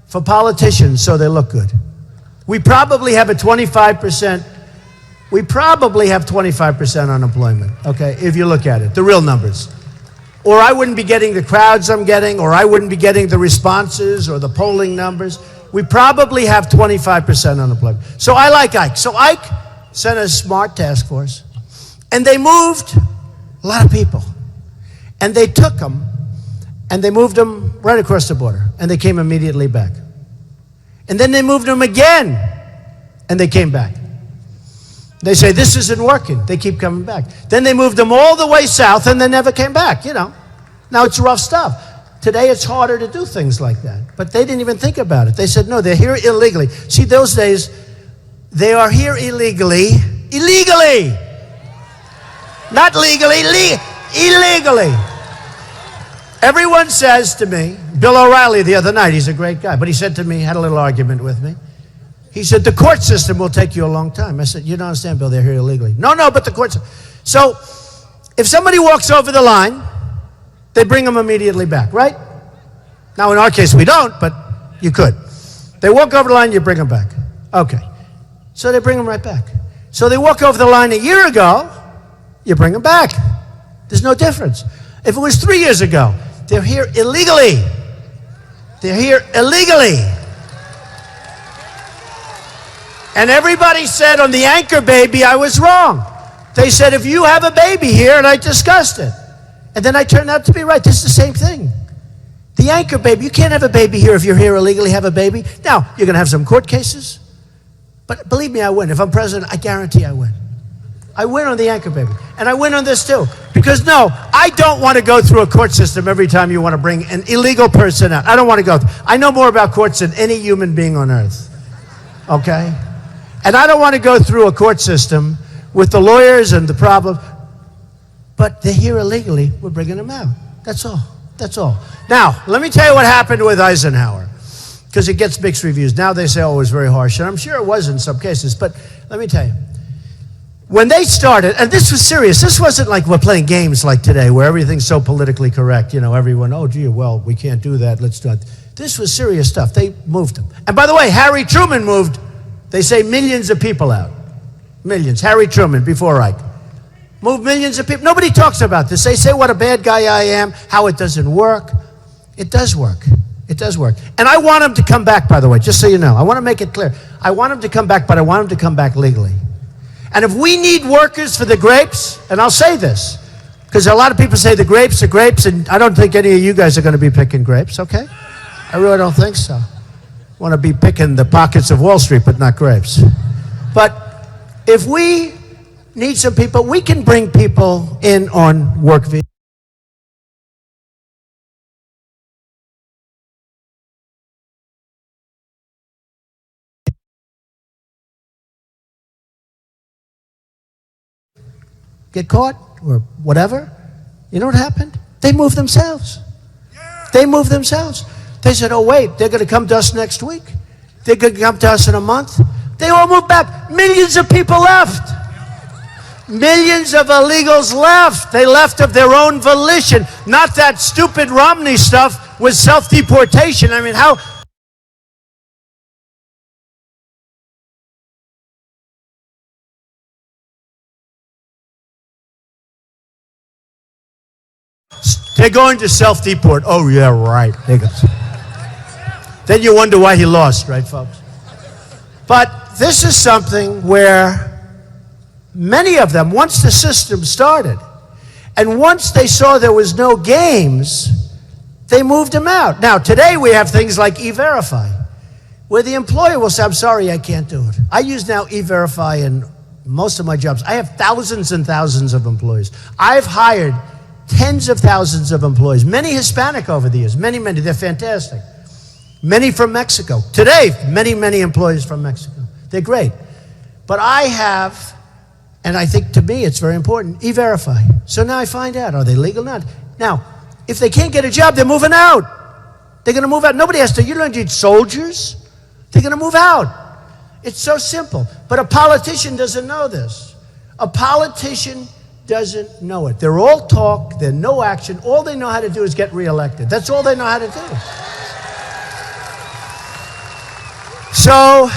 for politicians so they look good. We probably have 25% unemployment, okay, if you look at it, the real numbers. Or I wouldn't be getting the crowds I'm getting, or I wouldn't be getting the responses or the polling numbers. We probably have 25% unemployment. So I like Ike. So Ike sent a smart task force, and they moved a lot of people. And they took them, and they moved them right across the border, and they came immediately back. And then they moved them again, and they came back. They say, this isn't working. They keep coming back. Then they moved them all the way south, and they never came back, you know. Now, it's rough stuff. Today, it's harder to do things like that. But they didn't even think about it. They said, no, they're here illegally. See, those days, they are here illegally. Illegally! Not legally, illegally. Everyone says to me, Bill O'Reilly the other night, he's a great guy, but he said to me, had a little argument with me. He said, the court system will take you a long time. I said, you don't understand, Bill, they're here illegally. No, but the court system. So, if somebody walks over the line, they bring them immediately back, right? Now, in our case, we don't, but you could. They walk over the line, you bring them back. Okay. So they bring them right back. So they walk over the line a year ago, you bring them back. There's no difference. If it was 3 years ago, they're here illegally. They're here illegally. And everybody said on the anchor baby, I was wrong. They said, if you have a baby here, and I discussed it. And then I turned out to be right. This is the same thing. The anchor baby, you can't have a baby here if you're here illegally, have a baby. Now, you're going to have some court cases. But believe me, I win. If I'm president, I guarantee I win. I win on the anchor baby. And I win on this too. Because no, I don't want to go through a court system every time you want to bring an illegal person out. I don't want to go. I know more about courts than any human being on earth. Okay? And I don't want to go through a court system with the lawyers and the problem. But they're here illegally. We're bringing them out. That's all. That's all. Now, let me tell you what happened with Eisenhower. Because it gets mixed reviews. Now they say, oh, it was very harsh. And I'm sure it was in some cases. But let me tell you. When they started, and this was serious. This wasn't like we're playing games like today where everything's so politically correct. You know, everyone, oh, gee, well, we can't do that. Let's do it. This was serious stuff. They moved them. And by the way, Harry Truman moved They say millions of people out. Millions. Harry Truman, before Ike. Move millions of people. Nobody talks about this. They say what a bad guy I am, how it doesn't work. It does work. It does work. And I want him to come back, by the way, just so you know. I want to make it clear. I want him to come back, but I want him to come back legally. And if we need workers for the grapes, and I'll say this, because a lot of people say the grapes are grapes, and I don't think any of you guys are going to be picking grapes, okay? I really don't think so. I want to be picking the pockets of Wall Street, but not grapes. But if we need some people, we can bring people in on work visas. Get caught or whatever. You know what happened? They moved themselves. They moved themselves. They said, oh, wait, they're going to come to us next week. They're going to come to us in a month. They all moved back. Millions of people left. Millions of illegals left. They left of their own volition. Not that stupid Romney stuff with self-deportation. I mean, how... They're going to self-deport. Oh, yeah, right. Then you wonder why he lost, right, folks? But this is something where many of them, once the system started, and once they saw there was no games, they moved them out. Now, today we have things like E-Verify, where the employer will say, I'm sorry, I can't do it. I use now E-Verify in most of my jobs. I have thousands and thousands of employees. I've hired tens of thousands of employees, many Hispanic over the years, many, they're fantastic. Many from Mexico. Today, many employees from Mexico. They're great. But I have, and I think to me it's very important, E-Verify. So now I find out, are they legal or not? Now, if they can't get a job, they're moving out. They're going to move out. Nobody has to, you don't need soldiers. They're going to move out. It's so simple. But a politician doesn't know this. A politician doesn't know it. They're all talk, they're no action. All they know how to do is get reelected. That's all they know how to do. So,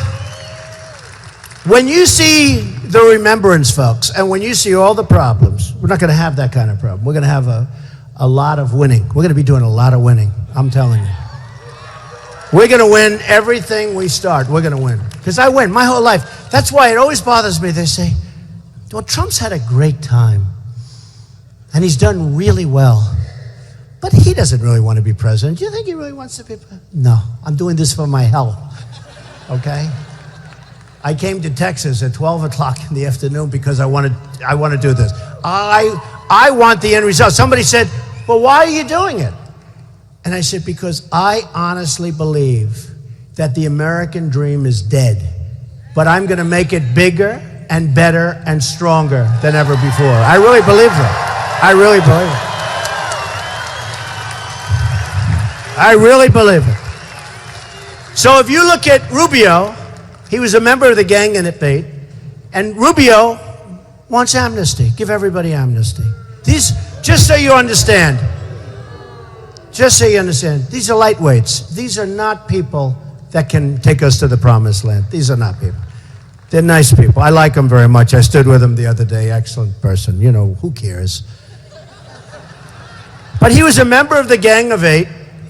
when you see the remembrance, folks, and when you see all the problems, we're not going to have that kind of problem. We're going to have a lot of winning. We're going to be doing a lot of winning, I'm telling you. We're going to win everything we start. We're going to win. Because I win my whole life. That's why it always bothers me. They say, well, Trump's had a great time, and he's done really well, but he doesn't really want to be president. Do you think he really wants to be president? No, I'm doing this for my health, okay? I came to Texas at 12 o'clock in the afternoon because I want to do this. I want the end result. Somebody said, well, why are you doing it? And I said, because I honestly believe that the American dream is dead, but I'm going to make it bigger and better and stronger than ever before. I really believe that. I really believe it. I really believe it. So if you look at Rubio, he was a member of the gang in at Bait, and Rubio wants amnesty. Give everybody amnesty. These, just so you understand, these are lightweights. These are not people that can take us to the promised land. These are not people. They're nice people. I like them very much. I stood with him the other day. Excellent person. You know, who cares? But he was a member of the Gang of Eight.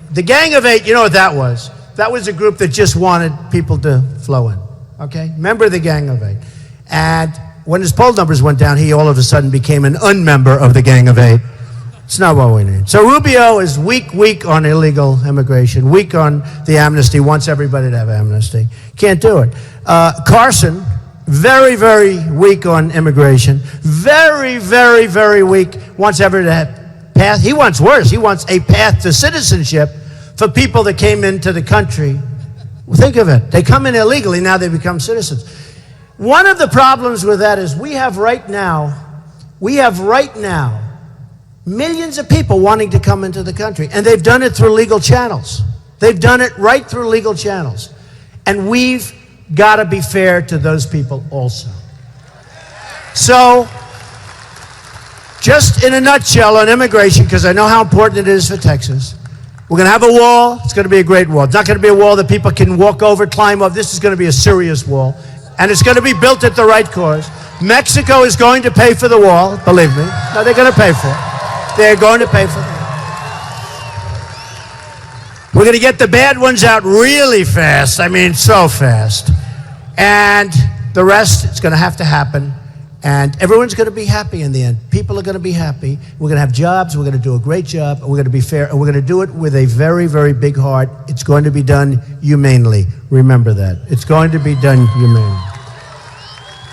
The Gang of Eight, you know what that was? That was a group that just wanted people to flow in. Okay? Member of the Gang of Eight. And when his poll numbers went down, he all of a sudden became an unmember of the Gang of Eight. It's not what we need. So Rubio is weak on illegal immigration, weak on the amnesty, wants everybody to have amnesty. Can't do it. Carson, very weak on immigration. Very weak. Wants everybody to have path. He wants worse. He wants a path to citizenship for people that came into the country. Think of it. They come in illegally, now they become citizens. One of the problems with that is we have right now millions of people wanting to come into the country, and they've done it through legal channels. They've done it right through legal channels. And we've got to be fair to those people also. So, just in a nutshell on immigration, because I know how important it is for Texas, we're going to have a wall. It's going to be a great wall. It's not going to be a wall that people can walk over, climb up. This is going to be a serious wall. and it's going to be built at the right cost. Mexico is going to pay for the wall, believe me. No, they're going to pay for it. They're going to pay for it. We're going to get the bad ones out really fast. I mean, so fast. And the rest is going to have to happen. And everyone's going to be happy in the end. People are going to be happy. We're going to have jobs. We're going to do a great job. And we're going to be fair. And we're going to do it with a very, very big heart. It's going to be done humanely. Remember that. It's going to be done humanely.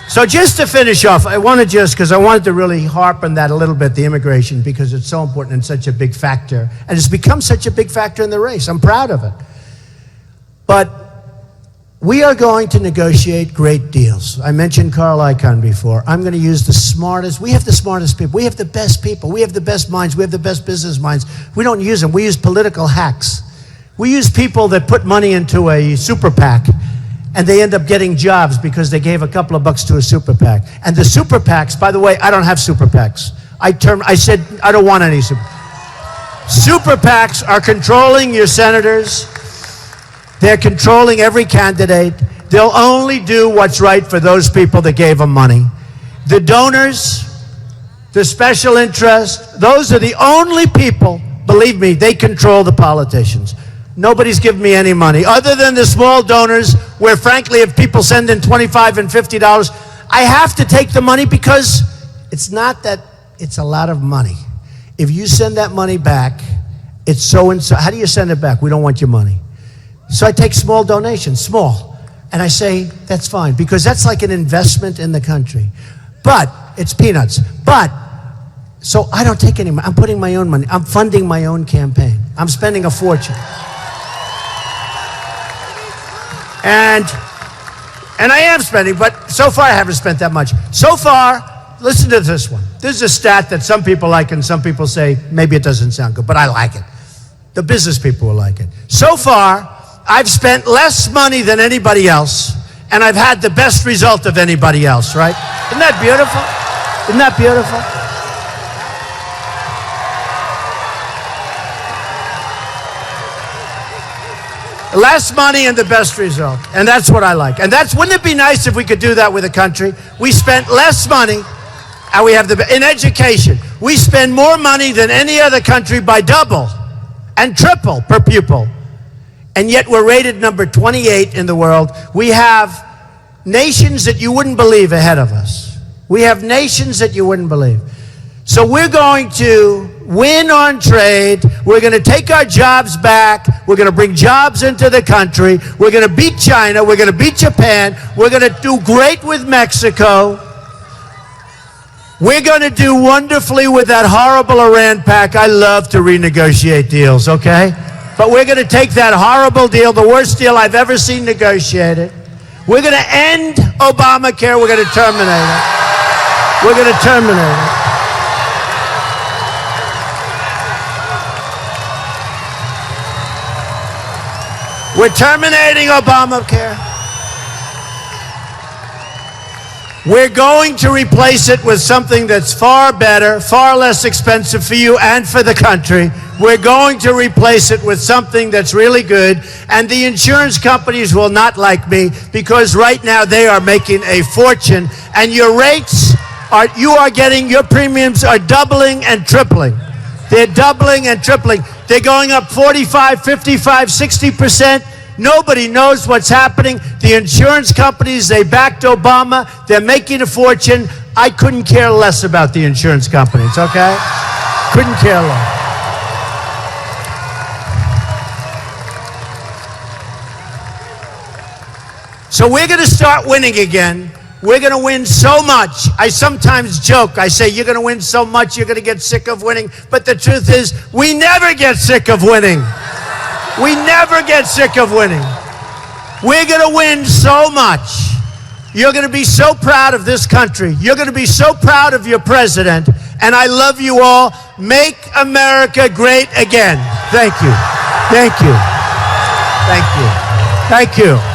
So just to finish off, I wanted to really harp on that a little bit, the immigration, because it's so important and such a big factor. And it's become such a big factor in the race. I'm proud of it. But we are going to negotiate great deals. I mentioned Carl Icahn before. I'm going to use the smartest. We have the smartest people. We have the best people. We have the best minds. We have the best business minds. We don't use them. We use political hacks. We use people that put money into a super PAC, and they end up getting jobs because they gave a couple of bucks to a super PAC. And the super PACs, by the way, I don't have super PACs. I said I don't want any super. Super PACs are controlling your senators. They're controlling every candidate. They'll only do what's right for those people that gave them money. The donors, the special interest, those are the only people, believe me, they control the politicians. Nobody's giving me any money, other than the small donors, where frankly, if people send in $25 and $50, I have to take the money because it's not that it's a lot of money. If you send that money back, it's so and so. How do you send it back? We don't want your money. So I take small donations, small, and I say, that's fine, because that's like an investment in the country. But it's peanuts. But, so I don't take any money. I'm putting my own money. I'm funding my own campaign. I'm spending a fortune. And I am spending, but so far I haven't spent that much. So far, listen to this one. This is a stat that some people like and some people say, maybe it doesn't sound good, but I like it. The business people will like it. So far, I've spent less money than anybody else, and I've had the best result of anybody else, right? Isn't that beautiful? Isn't that beautiful? Less money and the best result. And that's what I like. And wouldn't it be nice if we could do that with a country? We spent less money, and we have in education, we spend more money than any other country by double and triple per pupil. And yet we're rated number 28 in the world. We have nations that you wouldn't believe ahead of us. We have nations that you wouldn't believe. So we're going to win on trade. We're going to take our jobs back. We're going to bring jobs into the country. We're going to beat China. We're going to beat Japan. We're going to do great with Mexico. We're going to do wonderfully with that horrible Iran pact. I love to renegotiate deals, okay? But we're going to take that horrible deal, the worst deal I've ever seen negotiated. We're going to end Obamacare. We're going to terminate it. We're going to terminate it. We're terminating Obamacare. We're going to replace it with something that's far better, far less expensive for you and for the country. We're going to replace it with something that's really good. And the insurance companies will not like me because right now they are making a fortune. And your rates your premiums are doubling and tripling. They're doubling and tripling. They're going up 45, 55, 60%. Nobody knows what's happening. The insurance companies, they backed Obama. They're making a fortune. I couldn't care less about the insurance companies, okay? Couldn't care less. So we're going to start winning again. We're going to win so much. I sometimes joke. I say, you're going to win so much, you're going to get sick of winning. But the truth is, we never get sick of winning. We never get sick of winning. We're going to win so much. You're going to be so proud of this country. You're going to be so proud of your president. And I love you all. Make America great again. Thank you. Thank you. Thank you. Thank you.